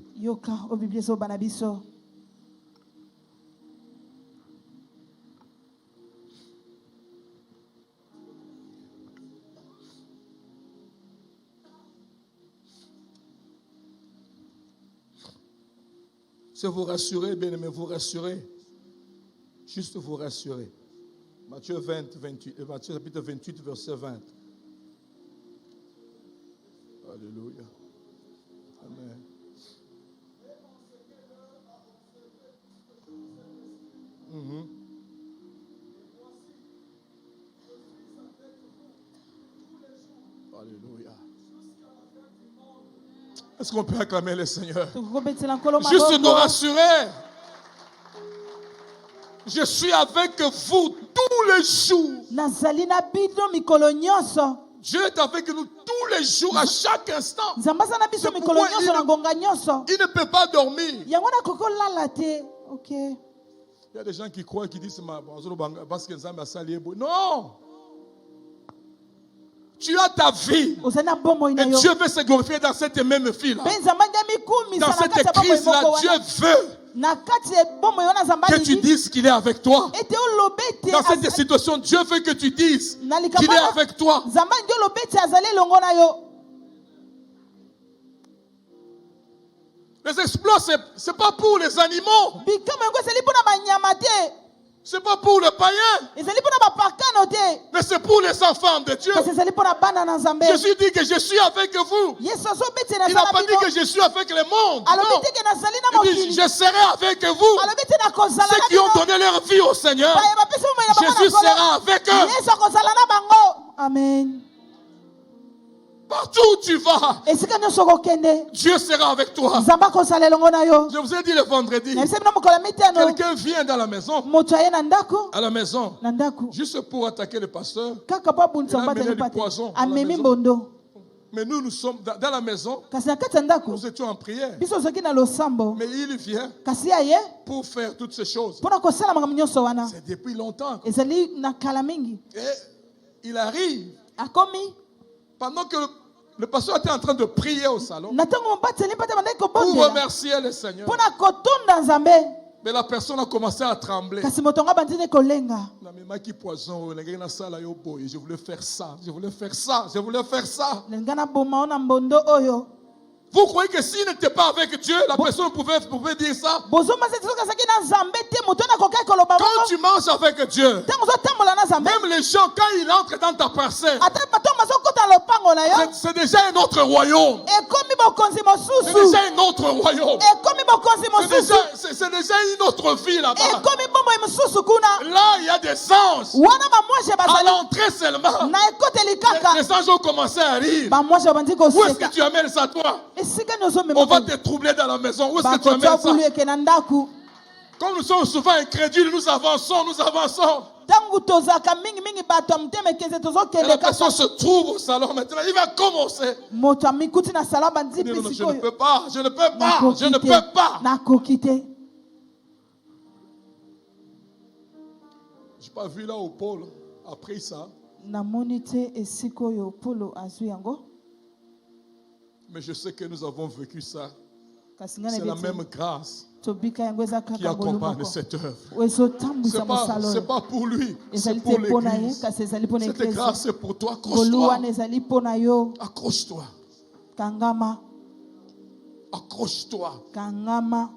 C'est vous rassurer, bien aimé, vous rassurer. Juste vous rassurer. Matthieu 28, chapitre 28, verset 20. Alléluia. Amen. Alléluia. Est-ce qu'on peut acclamer le Seigneur? Juste nous rassurer. Je suis avec vous tous les jours. Dieu est avec nous tous les jours, à chaque instant. Il ne peut pas dormir. Il y a des gens qui croient, qui disent non. Tu as ta vie. Et Dieu veut se glorifier dans cette même vie-là. Dans cette crise-là, Dieu veut que tu dises qu'il est avec toi. Dans cette situation, Dieu veut que tu dises qu'il est avec toi. Les exploits, ce n'est pas pour les animaux. Ce n'est pas pour les païens. Mais c'est pour les enfants de Dieu. Jésus dit que je suis avec vous. Il n'a pas dit que je suis avec le monde. Non. Il dit je serai avec vous. Ceux qui ont donné leur vie au Seigneur, Jésus sera avec eux. Amen. Partout où tu vas, Dieu sera avec toi. Je vous ai dit le vendredi, quelqu'un vient dans la maison, à la maison, juste pour attaquer le pasteur. Il a amené du poison à la maison. Mais nous sommes dans la maison, nous étions en prière. Mais il vient pour faire toutes ces choses. C'est depuis longtemps. Et il arrive. Pendant que le pasteur était en train de prier au salon pour remercier le Seigneur, mais la personne a commencé à trembler. Je voulais faire ça, je voulais faire ça, je voulais faire ça. Vous croyez que s'il n'était pas avec Dieu, la personne pouvait dire ça? Quand tu manges avec Dieu, même les gens, quand ils entrent dans ta parcelle, c'est déjà un autre royaume. C'est déjà un autre royaume. C'est déjà une autre vie là-bas. Là, il y a des anges. À l'entrée seulement, les anges ont commencé à rire. Où est-ce que tu amènes ça, toi? On va te troubler dans la maison. Où est-ce que tu amènes ça? Comme nous sommes souvent incrédules, nous avançons, nous avançons. Et la personne se trouve au salon maintenant. Il va commencer. Non, je ne peux pas, je ne peux pas, je ne peux pas. Je n'ai pas vu là au pôle, après ça. Mais je sais que nous avons vécu ça. C'est la même grâce qui accompagne cette œuvre. Ce n'est pas pour lui, c'est pour l'Église. Cette grâce c'est pour toi. Accroche-toi. Accroche-toi. Accroche-toi.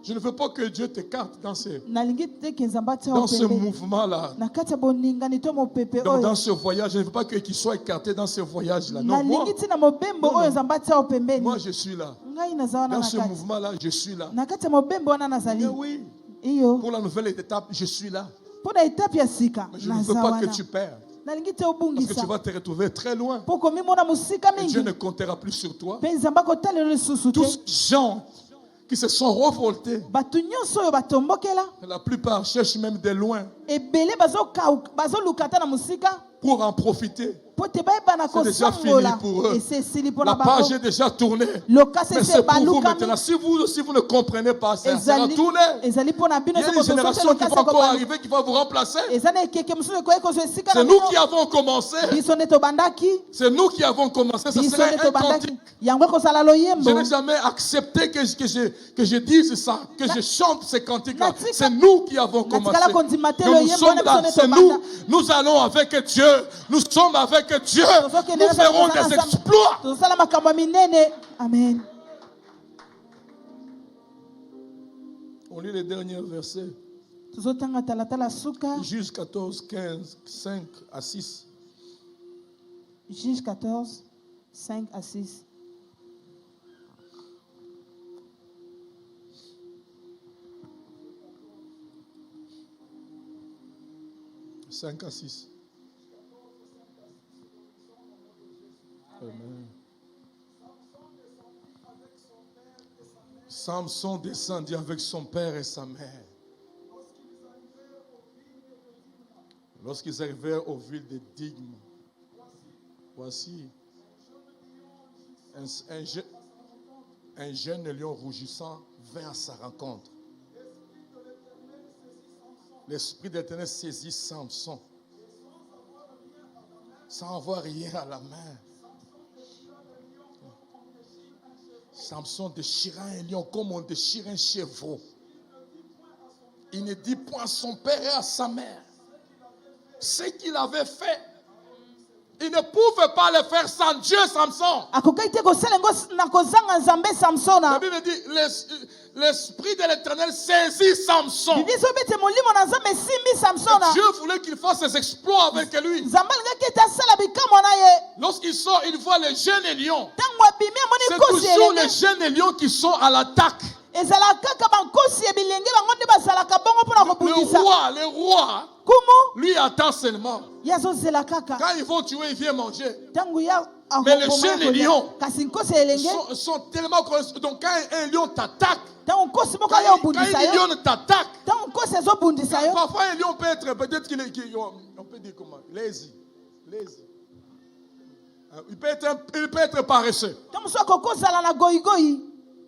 Je ne veux pas que Dieu t'écarte dans ce mouvement-là. Dans ce voyage, je ne veux pas qu'il soit écarté dans ce voyage-là. Non, moi je suis là. Dans ce mouvement-là, je suis là. Mais oui, pour la nouvelle étape, je suis là. Mais je ne veux pas que tu perdes. Parce que tu vas te retrouver très loin. Et Dieu ne comptera plus sur toi. Tous gens qui se sont révoltés. La plupart cherchent même de loin pour en profiter. C'est déjà fini pour eux. La page est déjà tournée. Mais c'est pour vous maintenant. Si vous ne comprenez pas, ça sera tourné. Il y a une génération qui va encore arriver, qui va vous remplacer. C'est nous qui avons commencé. C'est nous qui avons commencé. Ça serait un cantique. Je n'ai jamais accepté que je dise ça, que je chante ces cantiques-là. C'est nous qui avons commencé. Nous sommes là, c'est nous. Nous allons avec Dieu. Nous sommes avec Dieu. Nous ferons des exploits. Amen. On lit les derniers versets. Juge 14, 15, 5 à 6. Juge 14, 5 à 6. Amen. Samson descendit avec son père et sa mère. Lorsqu'ils arrivèrent aux villes de Digme, voici un jeune lion rougissant vint à sa rencontre. L'Esprit de l'Éternel saisit Samson sans avoir rien à la main. Samson déchira un lion comme on déchire un chevreau. Il ne dit point à son père et à sa mère ce qu'il avait fait. Il ne pouvait pas le faire sans Dieu, Samson. La Bible dit, l'Esprit de l'Éternel saisit Samson. Et Dieu voulait qu'il fasse ses exploits avec lui. Lorsqu'il sort, il voit les jeunes lions. C'est toujours les jeunes lions qui sont à l'attaque. Le roi, lui attend seulement. Quand ils vont tuer, il vient manger. Mais les jeunes lions sont tellement connus. Donc quand un lion t'attaque, quand un lion t'attaque, parfois un lion peut être, peut-être qu'il est, on peut dire comment, lazy. Il peut être paresseux.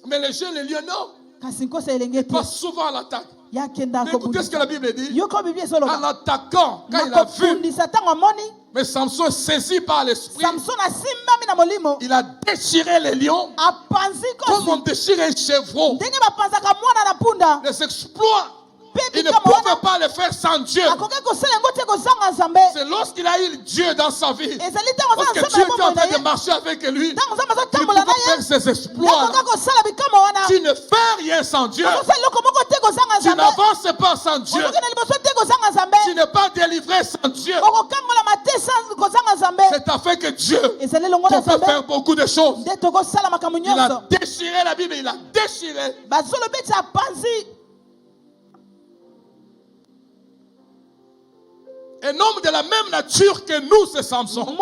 Mais les jeunes lions, non. Ils passent souvent à l'attaque. Écoutez ce que la Bible dit. En attaquant, quand il a vu, mais Samson est saisi par l'esprit. Il a déchiré les lions comme on déchire un chevreau. Les exploits, il ne pouvait pas le faire sans Dieu. C'est lorsqu'il a eu Dieu dans sa vie, parce que Dieu était en train de marcher avec lui, qu'il pouvait faire ses exploits. Tu ne fais rien sans Dieu. Tu n'avances pas sans Dieu. Tu n'es pas délivré sans Dieu. C'est afin que Dieu peut faire beaucoup de choses. Il a déchiré la Bible, il a déchiré. Un homme de la même nature que nous, c'est Samson.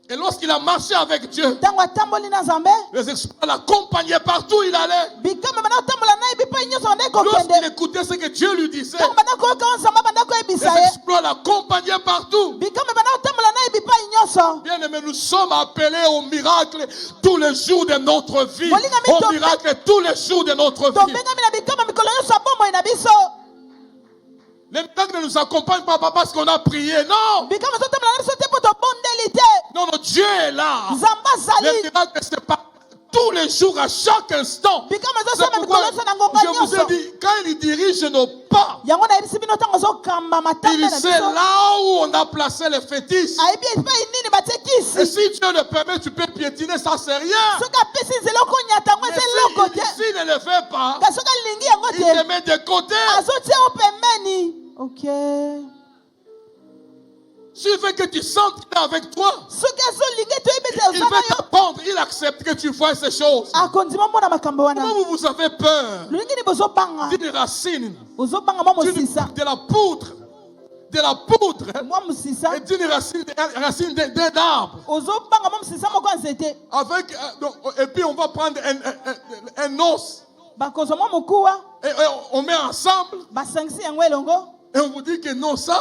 Et lorsqu'il a marché avec Dieu, les exploits l'accompagnaient partout où il allait. Lorsqu'il écoutait ce que Dieu lui disait, les exploits l'accompagnaient partout. Bien aimé, nous sommes appelés au miracle tous les jours de notre vie. Au miracle tous les jours de notre vie. Les miracles ne nous accompagnent pas parce qu'on a prié, non. Non, Dieu est là. Les miracles, c'est pas tous les jours, à chaque instant. C'est pourquoi je vous ai dit, quand il dirige nos pas, il sait là où on a placé les fétiches. Et si Dieu le permet, tu peux piétiner, ça c'est rien. Mais s'il ne le fait pas, il te met de côté. Ok. S'il veut que tu sentes qu'il est avec toi, il veut t'apprendre, il accepte que tu fasses ces choses. Comment vous avez peur d'une racine, de la poutre? de la poudre et d'une racine d'un arbre. Avec, et puis on va prendre un os. Et on met ensemble. Et on vous dit que non, ça.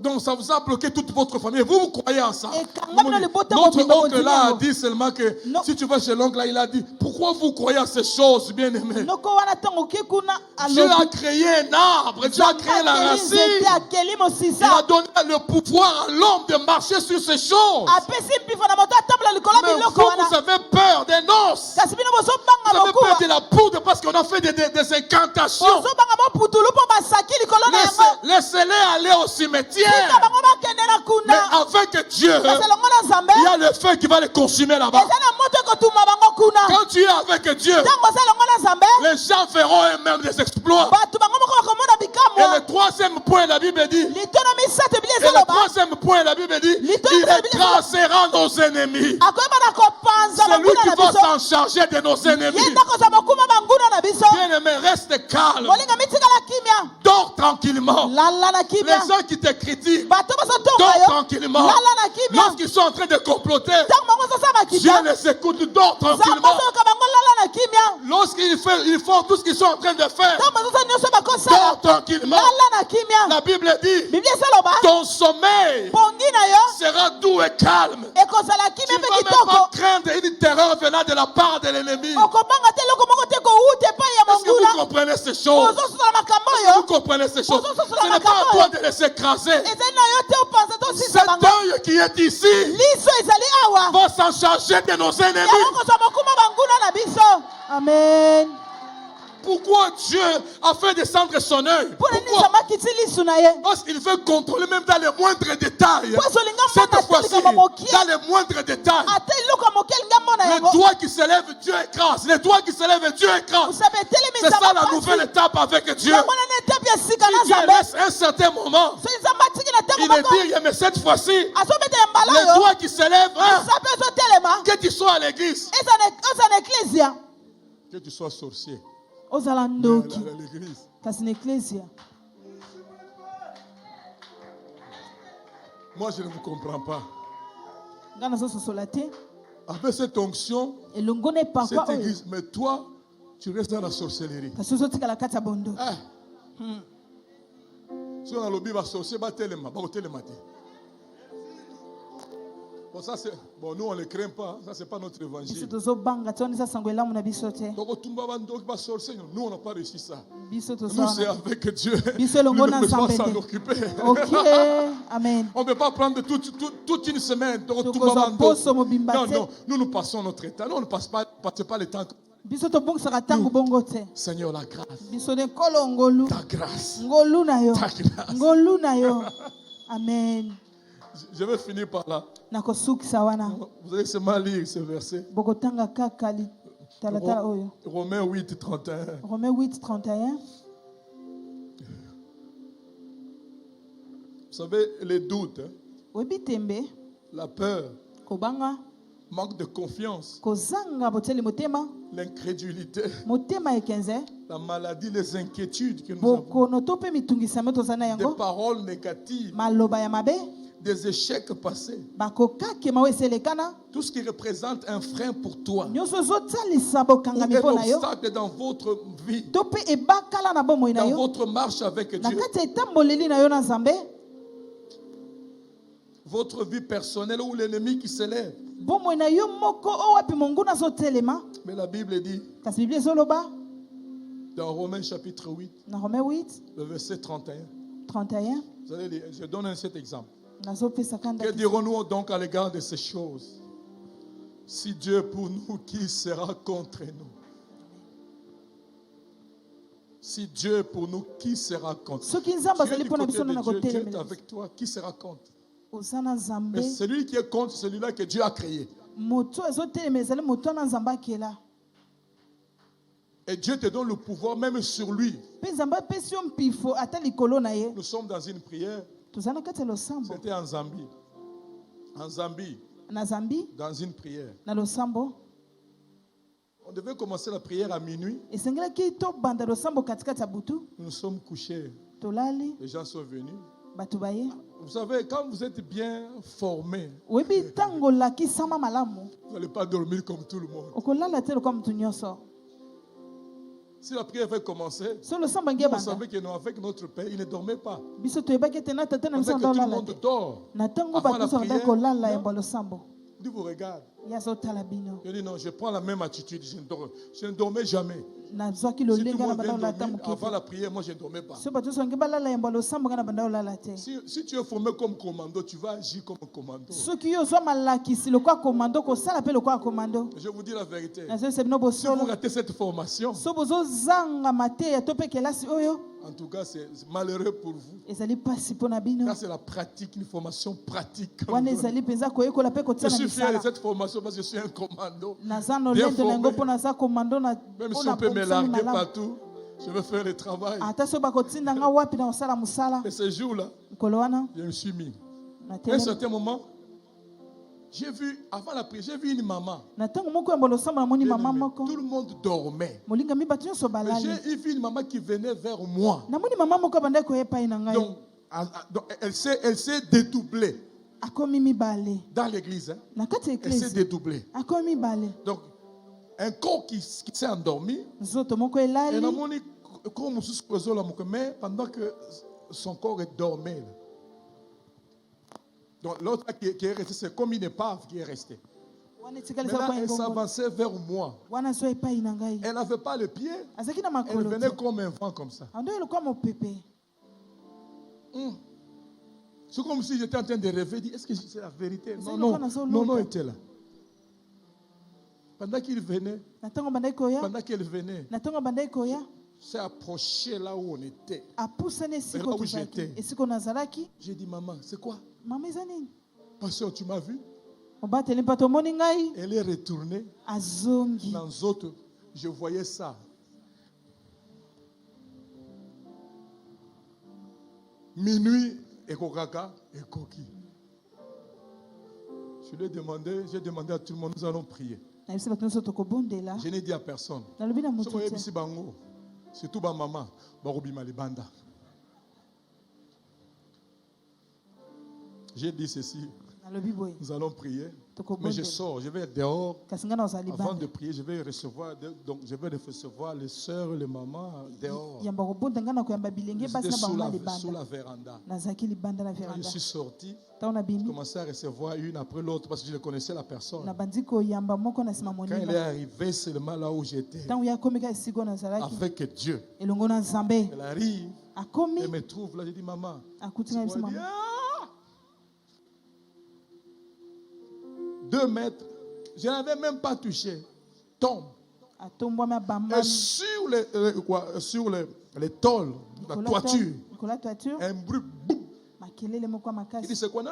Donc ça vous a bloqué toute votre famille. Vous croyez en ça. Notre oncle là a dit seulement que si tu vas chez l'oncle là, il a dit pourquoi vous croyez en ces choses, bien aimés. Dieu a créé un arbre, Dieu a créé la racine. Il a donné le pouvoir à l'homme de marcher sur ces choses. Mais vous avez peur des noces. Vous avez peur de la poudre parce qu'on a fait des incantations. Laissez-les aller au cimetière. Mais avec Dieu, il y a le feu qui va les consumer là-bas. Quand tu es avec Dieu, les gens feront eux-mêmes des exploits. Et le troisième point, la Bible dit, il écrasera nos ennemis. C'est lui qui va s'en charger de nos ennemis. Bien-aimé, reste calme. Dors tranquillement. Les gens qui te critiquent, dors tranquillement. Lorsqu'ils sont en train de comploter, Dieu les écoute, dors tranquillement. Lorsqu'ils font tout ce qu'ils sont en train de faire, dors tranquillement. La Bible dit, ton sommeil sera doux et calme. Tu ne vas même pas craindre une terreur venant de la part de l'ennemi. Est-ce que vous comprenez ces choses? Vous comprenez ces choses? Ce n'est pas à toi de les écraser. Cet œil qui est ici va s'en charger de nos ennemis. Amen. Pourquoi Dieu a fait descendre son œil? Parce qu'il veut contrôler même dans les moindres détails. Cette fois-ci, dans les moindres détails. Les doigts qui s'élèvent, Dieu écrase. Les doigts qui s'élèvent, Dieu écrase. C'est ça la nouvelle étape avec Dieu. Si Dieu laisse un certain moment, il est dit, mais cette fois-ci, les doigts qui s'élèvent, que tu sois à l'église, que tu sois sorcier. Moi, je ne vous comprends pas. Avec cette onction, cette église, mais toi, tu restes dans la sorcellerie. Si on a l'objet, sorcier, bon, ça c'est bon, nous on ne le craint pas, ça c'est pas notre évangile. Nous on n'a pas réussi ça. Nous c'est avec Dieu. Nous ne pouvons pas s'en occuper. Amen. On ne peut pas prendre toute une semaine. Non, nous passons notre temps. Nous on ne passe pas le temps. Seigneur, la grâce. Ta grâce. Ta grâce. Amen. Je vais finir par là. Vous allez seulement lire ce verset. Romains 8, 31. Romains 8, 31. Vous savez, les doutes, la peur, manque de confiance, l'incrédulité, la maladie, les inquiétudes que nous avons, des paroles négatives, des échecs passés, tout ce qui représente un frein pour toi, ou un obstacle dans votre vie, dans votre marche avec Dieu, votre vie personnelle ou l'ennemi qui s'élève. Mais la Bible dit dans Romains chapitre 8, le verset 31. Vous allez lire, je donne cet exemple. Que dirons-nous donc à l'égard de ces choses? Si Dieu est pour nous, qui sera contre nous? Si Dieu est pour nous, qui sera contre nous? Dieu est avec toi, qui sera contre? Mais celui qui est contre, c'est celui-là que Dieu a créé. Et Dieu te donne le pouvoir même sur lui. Nous sommes dans une prière. C'était en Zambie. En Zambie, dans une prière. On devait commencer la prière à minuit. Nous sommes couchés Les gens sont venus. Vous savez, quand vous êtes bien formé, vous n'allez pas dormir comme tout le monde. Si la prière avait commencé, vous savez que non, avec notre Père, il ne dormait pas. Avec que tout le monde dort. Avant la prière, il vous regarde. Je dis non, je prends la même attitude, je ne dormais jamais. Si tout le monde vient dormir, avant la prière, moi je ne dormais pas. Si tu es formé comme commando, tu vas agir comme commando. Je vous dis la vérité. Si vous ratez cette formation, en tout cas, c'est malheureux pour vous. Ça, c'est la pratique, une formation pratique. Je suis fier de cette formation parce que je suis un commando. Bien formé. Même si on peut me larguer partout, je vais faire le travail. Et ce jour-là, je me suis mis. À un certain moment, j'ai vu, avant la prière, j'ai vu une maman. Tout le monde dormait. J'ai vu une maman qui venait vers moi. Donc elle s'est dédoublée. Dans l'église, elle s'est dédoublée. Donc, un corps qui s'est endormi. Mais pendant que son corps est dormi. Donc l'autre qui est resté, c'est comme une épave qui est restée. Mais là, elle s'avançait vers moi. Elle n'avait pas le pied. Elle venait comme un vent comme ça. C'est comme si j'étais en train de rêver. Est-ce que c'est la vérité? Non, elle était là. Pendant qu'il venait, pendant qu'elle venait, s'est approché là où on était. Là où j'étais. J'ai dit, maman, c'est quoi? Pasteur, tu m'as vu? Elle est retournée. Dans autres, je voyais ça. Minuit, et Kokaka, et Koki. J'ai demandé à tout le monde, nous allons prier. Je n'ai dit à personne. Surtout ma maman, j'ai dit ceci. Nous allons prier. Mais je sors, je vais être dehors. Avant de prier, je vais recevoir les sœurs, les mamans dehors. J'étais sous la véranda. Quand je suis sorti, je commençais à recevoir une après l'autre parce que je connaissais la personne. Quand elle est arrivée seulement là où j'étais, avec Dieu, elle arrive, elle me trouve là, je dis maman, tu vois, elle dit, 2 mètres, je n'avais même pas touché. Tombe. Et sur les tôles, la toiture, un bruit, boum. Il dit, c'est quoi? Non.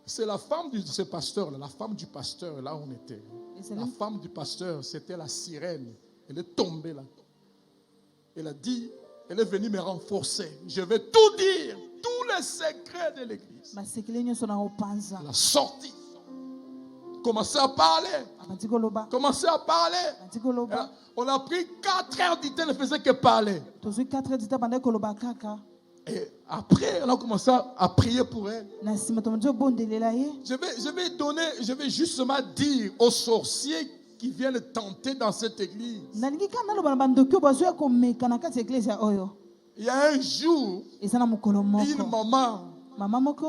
C'est la femme de ce pasteur, la femme du pasteur, là où on était. La femme du pasteur, c'était la sirène. Elle est tombée là. Elle a dit, elle est venue me renforcer. Je vais tout dire. Tous les secrets de l'église. Elle a sorti. Commencé à parler. On a pris 4 heures du temps, elle ne faisait que parler. Et après, on a commencé à prier pour elle. Je vais justement dire aux sorciers qui viennent tenter dans cette église. Il y a un jour, une maman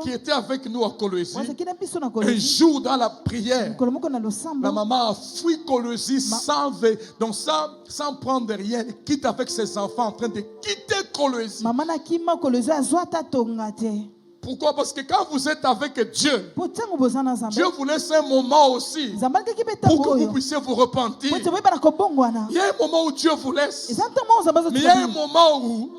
qui était avec nous à Colosie, un jour dans la prière, la maman a fui Colosie sans prendre rien, elle quitte avec ses enfants en train de quitter Colosie. Pourquoi? Parce que quand vous êtes avec Dieu, Dieu vous laisse un moment aussi pour que vous puissiez vous repentir. Il y a un moment où Dieu vous laisse, mais il y a un moment où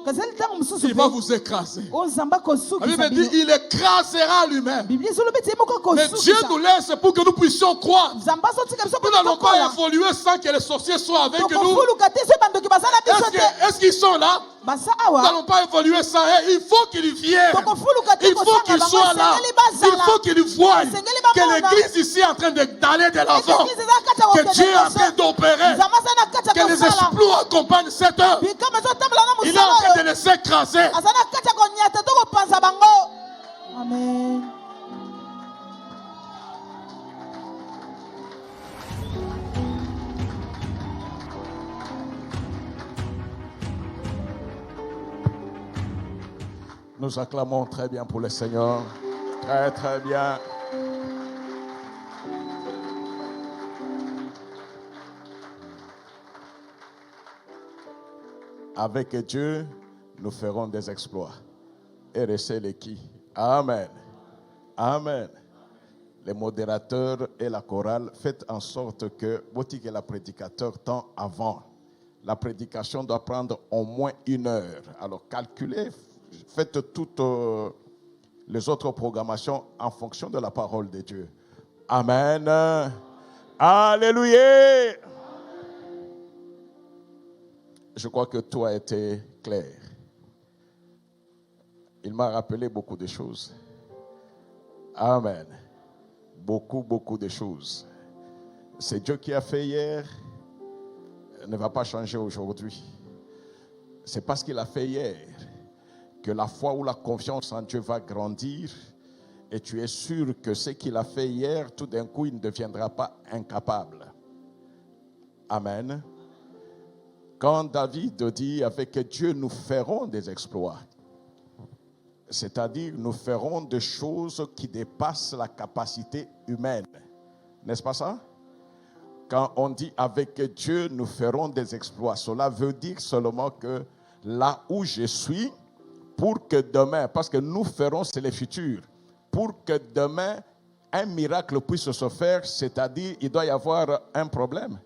il va vous écraser. La Bible dit il écrasera lui-même. Mais Dieu nous laisse pour que nous puissions croire. Nous n'allons pas évoluer sans que les sorciers soient avec nous. Est-ce qu'ils sont là? Nous n'allons pas évoluer sans eux. Il faut qu'ils viennent. Il faut qu'ils soient là. Il faut qu'ils voient que l'église ici est en train d'aller de l'avant. Que Dieu est en train d'opérer. Que les exploits accompagnent cette œuvre. Il est en train de les écraser. Amen. Nous acclamons très bien pour le Seigneur. Très, très bien. Avec Dieu, nous ferons des exploits. Et restez les qui? Amen. Amen. Les modérateurs et la chorale, faites en sorte que, Boutique et la prédicateur, temps avant, la prédication doit prendre au moins 1 heure. Alors calculez, faites toutes les autres programmations en fonction de la parole de Dieu. Amen. Alléluia. Je crois que tout a été clair. Il m'a rappelé beaucoup de choses. Amen. Beaucoup, beaucoup de choses. C'est Dieu qui a fait hier, ne va pas changer aujourd'hui. C'est parce qu'il a fait hier que la foi ou la confiance en Dieu va grandir et tu es sûr que ce qu'il a fait hier, tout d'un coup, il ne deviendra pas incapable. Amen. Quand David dit avec Dieu, nous ferons des exploits, c'est-à-dire nous ferons des choses qui dépassent la capacité humaine. N'est-ce pas ça? Quand on dit avec Dieu, nous ferons des exploits, cela veut dire seulement que là où je suis, pour que demain, parce que nous ferons, c'est le futur, pour que demain, un miracle puisse se faire, c'est-à-dire il doit y avoir un problème.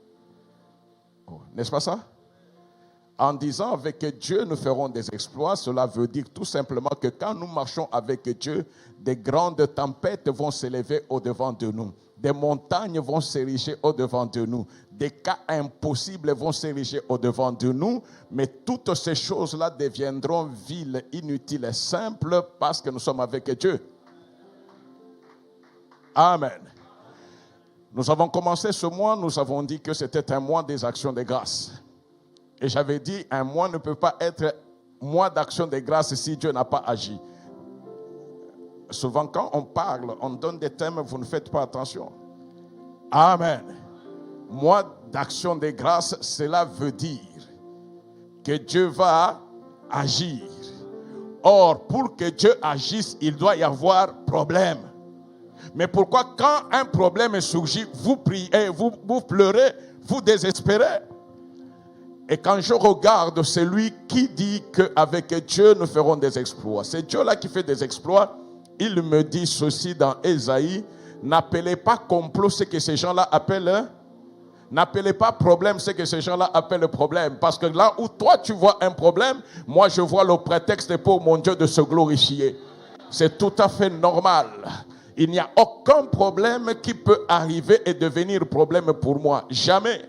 Oh, n'est-ce pas ça? En disant avec Dieu, nous ferons des exploits, cela veut dire tout simplement que quand nous marchons avec Dieu, des grandes tempêtes vont s'élever au-devant de nous. Des montagnes vont s'ériger au-devant de nous. Des cas impossibles vont s'ériger au-devant de nous. Mais toutes ces choses-là deviendront viles, inutiles et simples parce que nous sommes avec Dieu. Amen. Nous avons commencé ce mois, nous avons dit que c'était un mois des actions de grâce. Et j'avais dit, un mois ne peut pas être mois d'action de grâce si Dieu n'a pas agi. Souvent, quand on parle, on donne des thèmes, vous ne faites pas attention. Amen. Mois d'action de grâce, cela veut dire que Dieu va agir. Or, pour que Dieu agisse, il doit y avoir problème. Mais pourquoi quand un problème surgit, vous priez, vous pleurez, vous désespérez? Et quand je regarde celui qui dit qu'avec Dieu nous ferons des exploits, c'est Dieu-là qui fait des exploits. Il me dit ceci dans Ésaïe, n'appelez pas complot ce que ces gens-là appellent, n'appelez pas problème ce que ces gens-là appellent problème. Parce que là où toi tu vois un problème, moi je vois le prétexte pour mon Dieu de se glorifier. C'est tout à fait normal. Il n'y a aucun problème qui peut arriver et devenir problème pour moi. Jamais.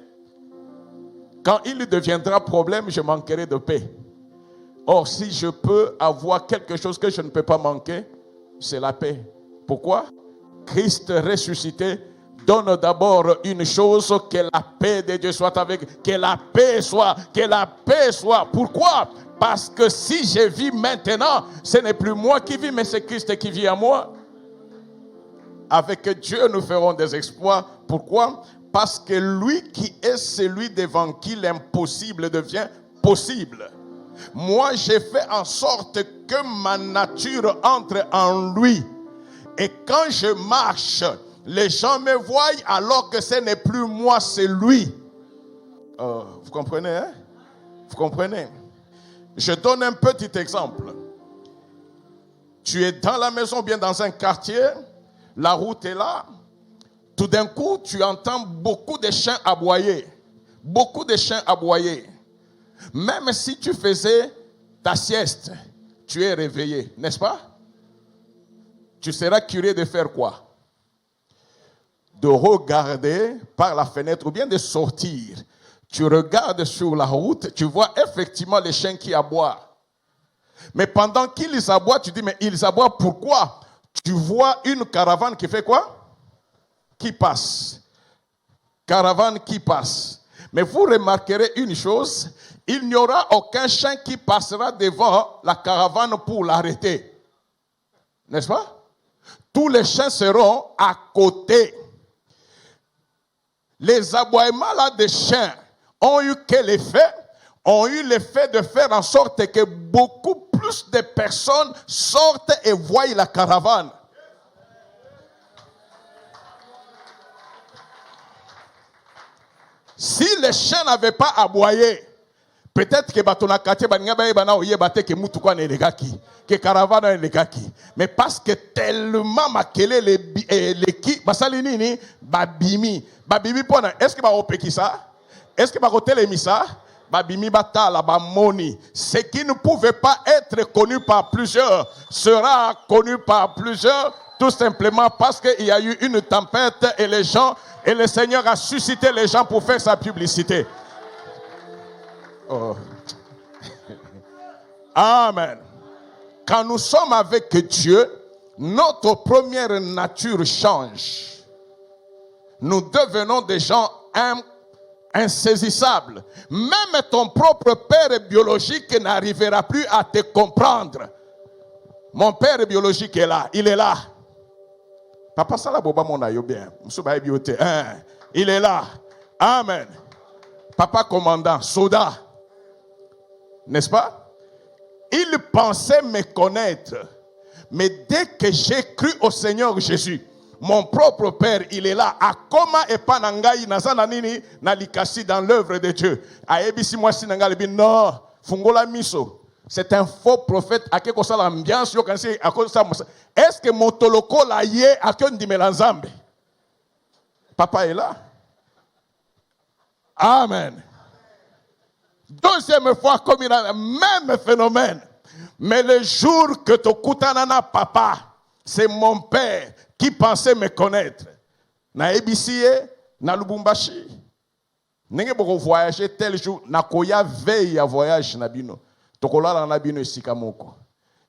Quand il deviendra problème, je manquerai de paix. Or, si je peux avoir quelque chose que je ne peux pas manquer, c'est la paix. Pourquoi? Christ ressuscité donne d'abord une chose, que la paix de Dieu soit avec, que la paix soit. Pourquoi? Parce que si je vis maintenant, ce n'est plus moi qui vis, mais c'est Christ qui vit en moi. Avec Dieu, nous ferons des exploits. Pourquoi? Parce que lui qui est celui devant qui l'impossible devient possible. Moi, j'ai fait en sorte que ma nature entre en lui. Et quand je marche, les gens me voient alors que ce n'est plus moi, c'est lui. Vous comprenez, hein? Vous comprenez? Je donne un petit exemple. Tu es dans la maison, bien dans un quartier, la route est là. Tout d'un coup, tu entends beaucoup de chiens aboyer. Beaucoup de chiens aboyer. Même si tu faisais ta sieste, tu es réveillé, n'est-ce pas? Tu seras curieux de faire quoi? De regarder par la fenêtre ou bien de sortir. Tu regardes sur la route, tu vois effectivement les chiens qui aboient. Mais pendant qu'ils aboient, tu dis, mais ils aboient pourquoi? Tu vois une caravane qui fait quoi? Qui passe. Caravane qui passe. Mais vous remarquerez une chose, il n'y aura aucun chien qui passera devant la caravane pour l'arrêter. N'est-ce pas? Tous les chiens seront à côté. Les aboiements là des chiens ont eu quel effet? Ont eu l'effet de faire en sorte que beaucoup plus de personnes sortent et voient la caravane. Si les chiens n'avaient pas aboyé, peut-être que batonakati bana oyebate que mutukwa nelegaki, que caravane nelegaki. Mais parce que tellement makele les qui basali nini babimi pona. Est-ce que ba opeki ça? Est-ce que ba kotelemi ça? Babimi batala bamoni. Ce qui ne pouvait pas être connu par plusieurs sera connu par plusieurs, tout simplement parce qu'il y a eu une tempête et les gens, et le Seigneur a suscité les gens pour faire sa publicité. Oh. Amen. Quand nous sommes avec Dieu, notre première nature change. Nous devenons des gens insaisissables. Même ton propre père biologique n'arrivera plus à te comprendre. Mon père biologique est là, il est là. Papa Salaboba mon ayo bien. Il est là. Amen. Papa commandant, soldat. N'est-ce pas? Il pensait me connaître. Mais dès que j'ai cru au Seigneur Jésus, mon propre père, il est là. Akoma et panangai nazana nini nalikasi dans l'œuvre de Dieu. Aebisi moi sinangali non, fungola miso. C'est un faux prophète. Est-ce que mon toloko la yé a qu'un dimelanzambe? Papa est là. Amen. Deuxième fois, comme il a le même phénomène. Mais le jour que tu kutanana papa, c'est mon père qui pensait me connaître. Na ebisie, na Lubumbashi. Nenge boko voyager tel jour, na koya veille à voyage na bino. Tokolala na bino sikamoko.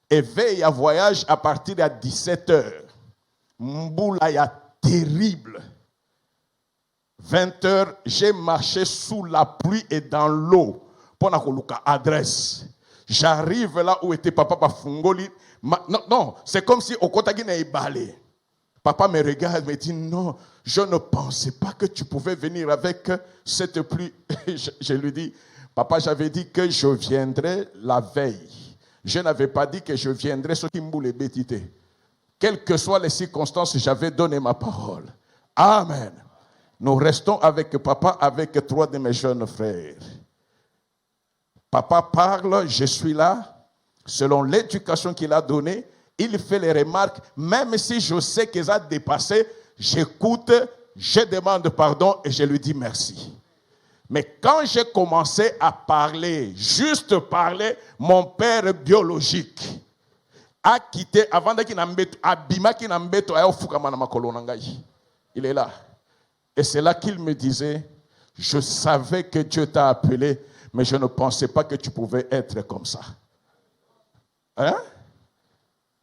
Et veille à voyage à partir de 17h. Mboula ya terrible. 20h, j'ai marché sous la pluie et dans l'eau. Pour na koluka adresse. J'arrive là où était papa Bafungoli. Non, c'est comme si au Kotagine est balé. Papa me regarde et me dit non, je ne pensais pas que tu pouvais venir avec cette pluie. Je lui dis, papa, j'avais dit que je viendrais la veille. Je n'avais pas dit que je viendrais ce qui me bêtité. Quelles que soient les circonstances, j'avais donné ma parole. Amen. Nous restons avec papa, avec 3 de mes jeunes frères. Papa parle, je suis là. Selon l'éducation qu'il a donnée, il fait les remarques. Même si je sais qu'ils ont dépassé, j'écoute, je demande pardon et je lui dis merci. Mais quand j'ai commencé à parler, juste parler, mon père biologique a quitté, avant qu'il n'embête, il est là. Et c'est là qu'il me disait, je savais que Dieu t'a appelé, mais je ne pensais pas que tu pouvais être comme ça. Hein?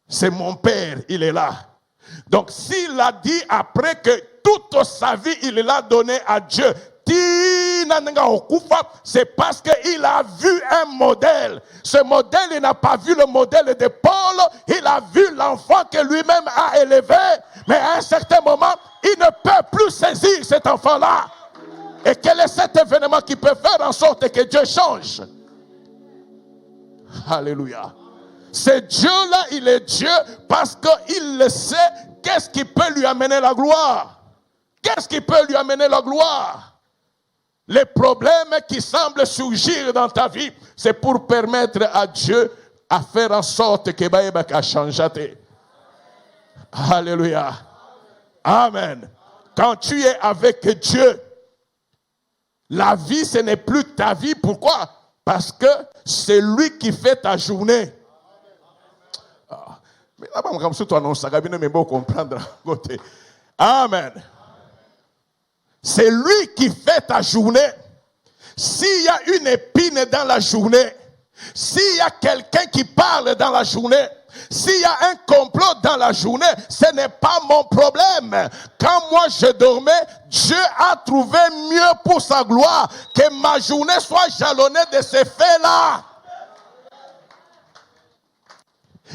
C'est mon père, il est là. Donc s'il a dit après que toute sa vie, il l'a donné à Dieu, c'est parce qu'il a vu un modèle. Ce modèle, il n'a pas vu le modèle de Paul, il a vu l'enfant que lui-même a élevé, mais à un certain moment, il ne peut plus saisir cet enfant-là. Et quel est cet événement qui peut faire en sorte que Dieu change? Alléluia. Ce Dieu-là, il est Dieu parce qu'il le sait. Qu'est-ce qui peut lui amener la gloire? Qu'est-ce qui peut lui amener la gloire? Les problèmes qui semblent surgir dans ta vie, c'est pour permettre à Dieu à faire en sorte que Baïbaka change. Alléluia. Amen. Quand tu es avec Dieu, la vie, ce n'est plus ta vie. Pourquoi? Parce que c'est lui qui fait ta journée. Mais là-bas, comprendre. Amen. C'est lui qui fait ta journée. S'il y a une épine dans la journée, s'il y a quelqu'un qui parle dans la journée, S'il y a un complot dans la journée, ce n'est pas mon problème. Quand moi je dormais, Dieu a trouvé mieux pour sa gloire que ma journée soit jalonnée de ces faits-là.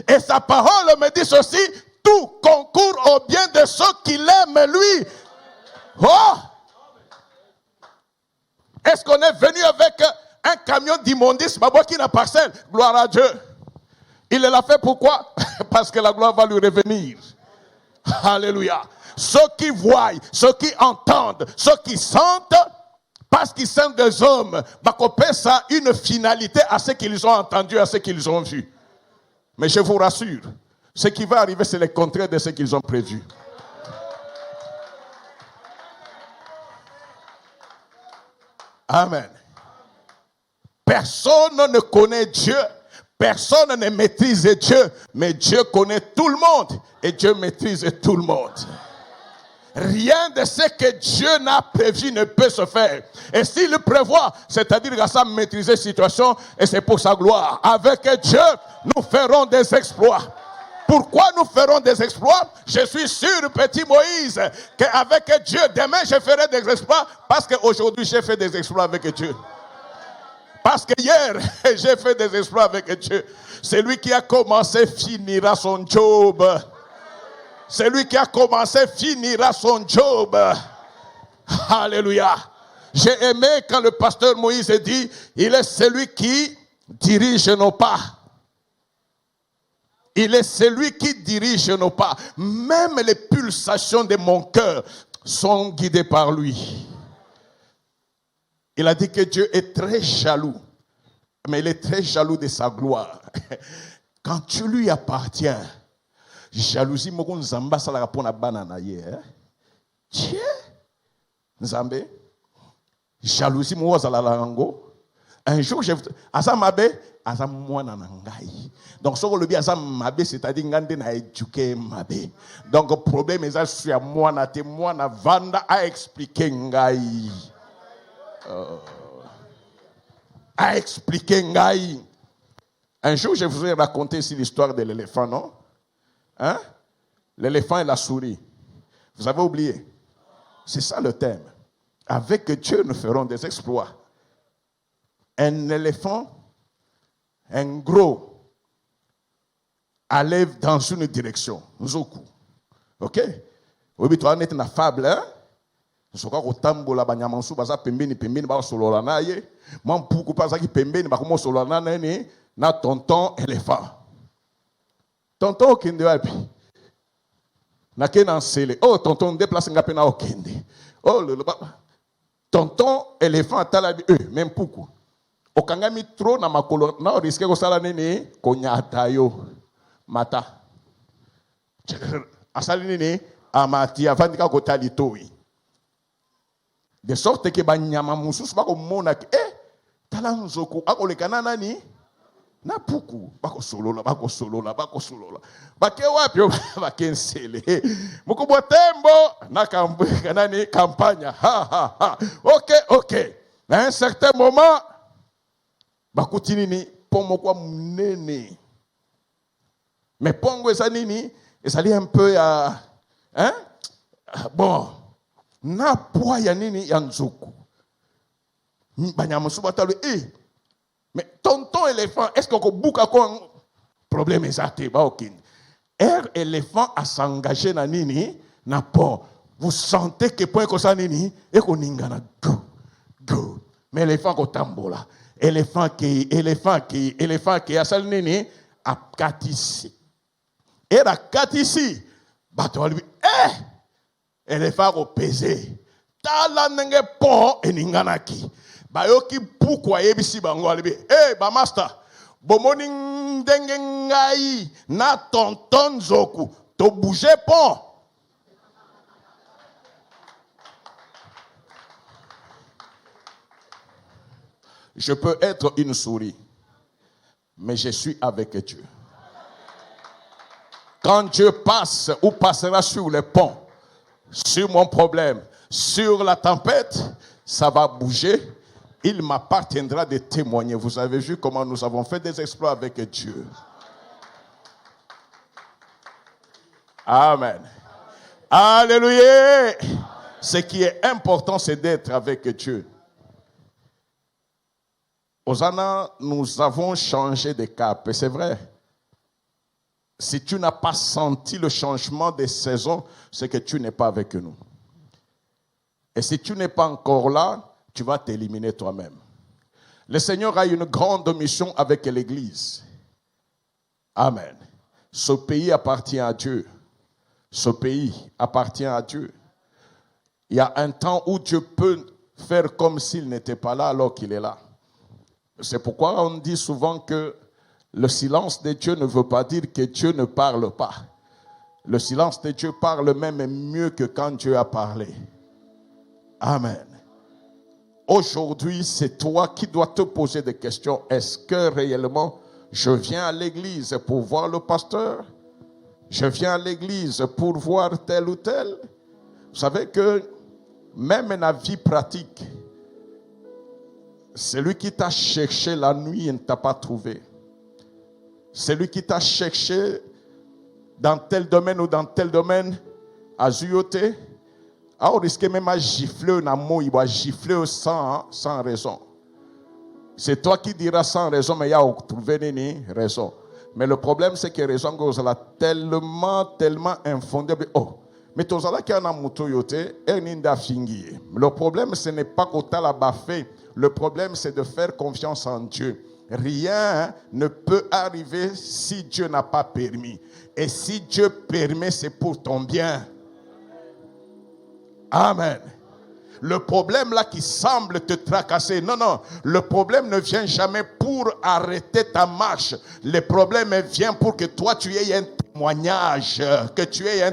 Et sa parole me dit ceci, tout concourt au bien de ceux qui l'aiment lui. Oh! Est-ce qu'on est venu avec un camion d'immondice, qui n'a parcelle? Gloire à Dieu. Il l'a fait pourquoi? Parce que la gloire va lui revenir. Alléluia. Ceux qui voient, ceux qui entendent, ceux qui sentent, parce qu'ils sont des hommes, ça a une finalité à ce qu'ils ont entendu, à ce qu'ils ont vu. Mais je vous rassure, ce qui va arriver, c'est le contraire de ce qu'ils ont prévu. Amen. Personne ne connaît Dieu. Personne ne maîtrise Dieu, mais Dieu connaît tout le monde et Dieu maîtrise tout le monde. Rien de ce que Dieu n'a prévu ne peut se faire. Et s'il le prévoit, c'est-à-dire qu'il a maîtriser la situation et c'est pour sa gloire. Avec Dieu, nous ferons des exploits. Pourquoi nous ferons des exploits? Je suis sûr, petit Moïse, qu'avec Dieu, demain je ferai des exploits parce qu'aujourd'hui j'ai fait des exploits avec Dieu. Parce que hier, j'ai fait des exploits avec Dieu. Celui qui a commencé finira son job. Celui qui a commencé finira son job. Alléluia. J'ai aimé quand le pasteur Moïse dit, il est celui qui dirige nos pas. Il est celui qui dirige nos pas. Même les pulsations de mon cœur sont guidées par lui. Il a dit que Dieu est très jaloux. Mais il est très jaloux de sa gloire. Quand tu lui appartiens, jalousie moko nzamba sala kapona banana ye. Dieu nzambe jalousie moko sala lango. Un jour je asa mabe asa mwana na ngai. Donc soko lobi asa mabe c'est-à-dire ngande na éduquer mabe. Donc le problème est sur mwana te mwana vanda a expliquer ngai. A expliquer ngai. Un jour, je vous ai raconté ici l'histoire de l'éléphant, non? Hein? L'éléphant et la souris. Vous avez oublié? C'est ça le thème. Avec Dieu, nous ferons des exploits. Un éléphant, un gros, allait dans une direction. Nzoku. Ok? Oui, tu as une fable, hein? Soka kotambola banyamansu baza pembeni ba solola na ye mampuku paza ki pembeni ba komo solola na ne na tonton éléphant tonton okende wapi na kena nsele oh tonton déplace ngape na okende oh le tonton éléphant tala bi même puku okangami trop na makolo na risque ko sala nene konyata yo mata asali nene amati avandika ko tali toi. De sorte que banyama mususu bako mona ke talanzoko akolekana nani na puku bako solola bake wapi bakensele moko botembo na kambuka nani campagne OK à un certain moment bakutini ni pomo kwa munene mais pongo esa nini esali un peu hein bon na poa ya nini ya nzoku banyamusu batalo mais tonton éléphant est-ce qu'on bouka ko problème exacté ba aucun éléphant a s'engager na nini na pont vous sentez que point comme ça nini et ko ningana go mais éléphant ko tambola éléphant qui a sal nini a katisi et la katisi bato lui éléphant au pesé tala nenge pont eninganaki bayoki pourquoi yebisi bango alibi ba master bomoni ndenge ngai na tonton zoku to bouger pont je peux être une souris mais je suis avec Dieu. Quand Dieu passe ou passera sur le pont, sur mon problème, sur la tempête, ça va bouger. Il m'appartiendra de témoigner. Vous avez vu comment nous avons fait des exploits avec Dieu. Amen. Alléluia. Ce qui est important, c'est d'être avec Dieu. Hosanna, nous avons changé de cap, et c'est vrai. Si tu n'as pas senti le changement des saisons, c'est que tu n'es pas avec nous. Et si tu n'es pas encore là, tu vas t'éliminer toi-même. Le Seigneur a une grande mission avec l'Église. Amen. Ce pays appartient à Dieu. Ce pays appartient à Dieu. Il y a un temps où Dieu peut faire comme s'il n'était pas là alors qu'il est là. C'est pourquoi on dit souvent que le silence de Dieu ne veut pas dire que Dieu ne parle pas. Le silence de Dieu parle même mieux que quand Dieu a parlé. Amen. Aujourd'hui, c'est toi qui dois te poser des questions. Est-ce que réellement, je viens à l'église pour voir le pasteur? Je viens à l'église pour voir tel ou tel? Vous savez que même dans la vie pratique, celui qui t'a cherché la nuit, il ne t'a pas trouvé. Celui qui t'a cherché dans tel domaine ou dans tel domaine, à zioter, on risque même à gifler un amour, il va gifler sans raison. C'est toi qui diras sans raison, mais il y a trouvé une raison. Mais le problème, c'est que raison que vous tellement infondée. Oh, mais tu as qui a un moutoyote et ninda fingi. Le problème, ce n'est pas que tu as la baffé. Le problème, c'est de faire confiance en Dieu. Rien ne peut arriver si Dieu n'a pas permis. Et si Dieu permet, c'est pour ton bien. Amen. Le problème là qui semble te tracasser, non, le problème ne vient jamais pour arrêter ta marche. Le problème vient pour que toi tu aies un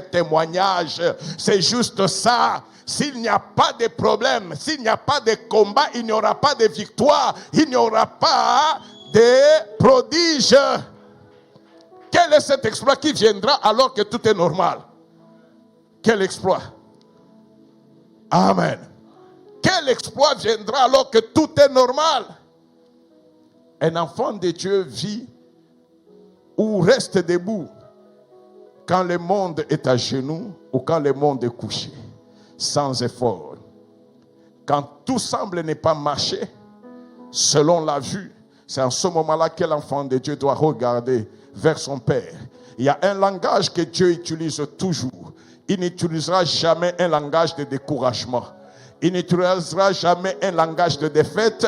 témoignage, c'est juste ça. S'il n'y a pas de problème, s'il n'y a pas de combat, il n'y aura pas de victoire, il n'y aura pas de prodige. Quel est cet exploit qui viendra alors que tout est normal? Quel exploit? Amen. Quel exploit viendra alors que tout est normal? Un enfant de Dieu vit ou reste debout quand le monde est à genoux ou quand le monde est couché, sans effort. Quand tout semble ne pas marcher, selon la vue, c'est en ce moment-là que l'enfant de Dieu doit regarder vers son Père. Il y a un langage que Dieu utilise toujours. Il n'utilisera jamais un langage de découragement. Il n'utilisera jamais un langage de défaite.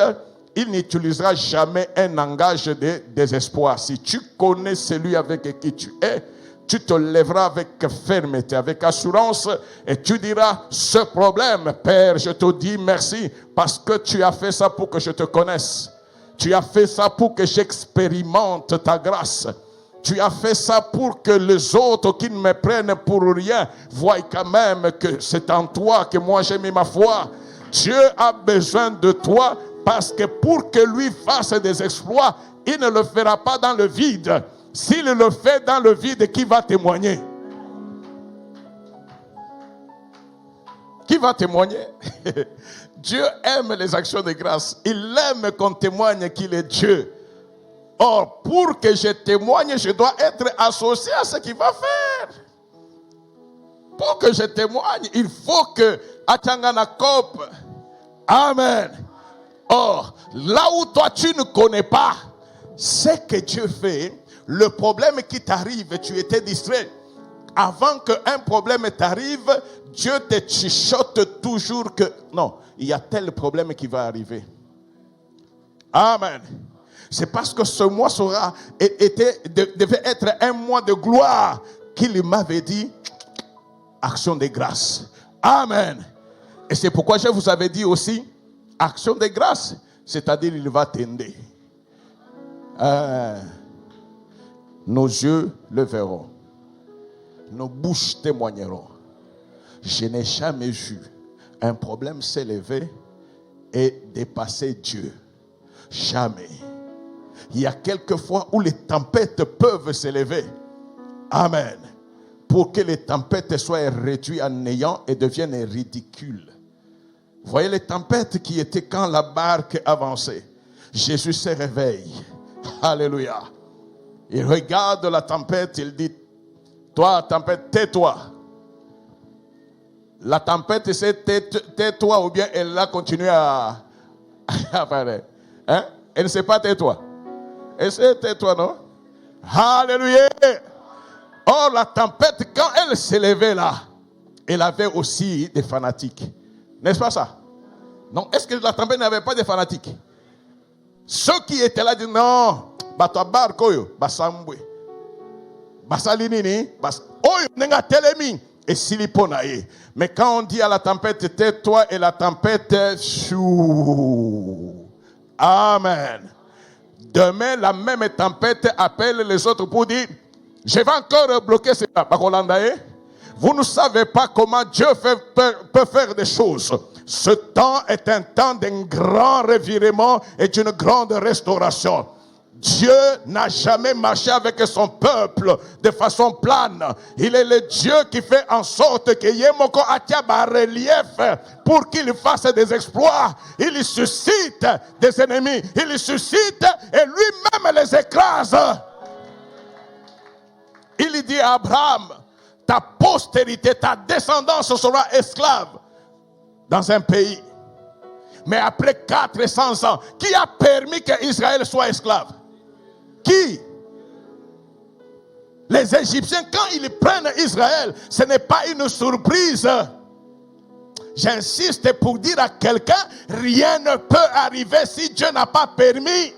Il n'utilisera jamais un langage de désespoir. Si tu connais celui avec qui tu es, tu te lèveras avec fermeté, avec assurance, et tu diras, ce problème, Père, je te dis merci, parce que tu as fait ça pour que je te connaisse. Tu as fait ça pour que j'expérimente ta grâce. Tu as fait ça pour que les autres qui ne me prennent pour rien voient quand même que c'est en toi que moi j'ai mis ma foi. Dieu a besoin de toi parce que pour que lui fasse des exploits, il ne le fera pas dans le vide. S'il le fait dans le vide, qui va témoigner? Qui va témoigner? Dieu aime les actions de grâce. Il aime qu'on témoigne qu'il est Dieu. Or, pour que je témoigne, je dois être associé à ce qu'il va faire. Pour que je témoigne, il faut que Atangana Cope. Amen. Or, là où toi tu ne connais pas ce que Dieu fait, le problème qui t'arrive, tu étais distrait. Avant qu'un problème t'arrive, Dieu te chuchote toujours que non, il y a tel problème qui va arriver. Amen. C'est parce que ce mois devait être un mois de gloire qu'il m'avait dit action de grâce. Amen. Et c'est pourquoi je vous avais dit aussi action de grâce, c'est-à-dire il va tender. Nos yeux le verront. Nos bouches témoigneront. Je n'ai jamais vu un problème s'élever et dépasser Dieu. Jamais. Il y a quelques fois où les tempêtes peuvent s'élever. Amen. Pour que les tempêtes soient réduites en néant et deviennent ridicules. Vous voyez les tempêtes qui étaient quand la barque avançait. Jésus se réveille. Alléluia. Il regarde la tempête, il dit, Toi, tempête, tais-toi. La tempête, c'est tais-toi ou bien elle a continué à faire. Hein? Elle ne sait pas tais-toi. Elle sait tais-toi, non? Alléluia. Or, la tempête, quand elle s'est levée là, elle avait aussi des fanatiques. N'est-ce pas ça? Non. Est-ce que la tempête n'avait pas de fanatiques? Ceux qui étaient là disent non, bato barkoyo, basambwe. Basalinini, oyo nenga telemi et siliponae. Mais quand on dit à la tempête tais-toi et la tempête chou. Amen. Demain la même tempête appelle les autres pour dire je vais encore bloquer cela. Vous ne savez pas comment Dieu peut faire des choses. Ce temps est un temps d'un grand revirement et d'une grande restauration. Dieu n'a jamais marché avec son peuple de façon plane. Il est le Dieu qui fait en sorte que Yemoko Atiaba relief pour qu'il fasse des exploits. Il suscite des ennemis. Il suscite et lui-même les écrase. Il dit à Abraham, ta postérité, ta descendance sera esclave dans un pays. Mais après 400 ans, qui a permis qu'Israël soit esclave? Qui? Les Égyptiens, quand ils prennent Israël, ce n'est pas une surprise. J'insiste pour dire à quelqu'un, rien ne peut arriver si Dieu n'a pas permis.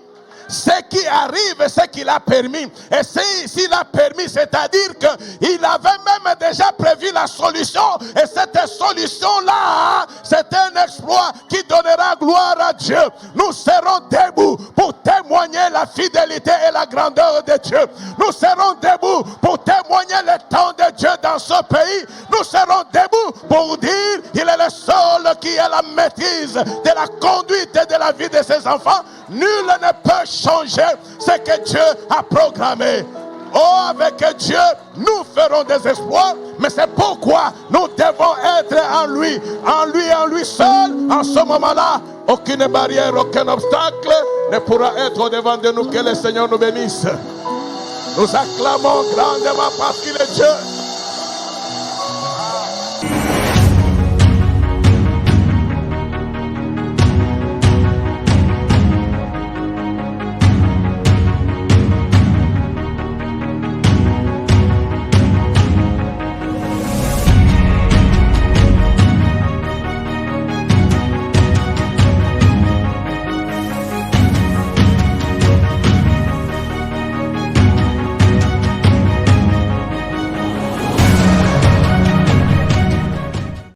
Ce qui arrive, c'est qu'il a permis. Et s'il a permis, c'est-à-dire qu'il avait même déjà prévu la solution. Et cette solution-là, c'est un exploit qui donnera gloire à Dieu. Nous serons debout pour témoigner la fidélité et la grandeur de Dieu. Nous serons debout pour témoigner le temps de Dieu dans ce pays. Nous serons debout pour dire qu'il est le seul qui a la maîtrise de la conduite de la vie de ses enfants. Nul ne peut changer ce que Dieu a programmé. Oh, avec Dieu, nous ferons des exploits, mais c'est pourquoi nous devons être en lui, en lui seul. En ce moment-là, aucune barrière, aucun obstacle ne pourra être devant de nous. Que le Seigneur nous bénisse. Nous acclamons grandement parce qu'il est Dieu.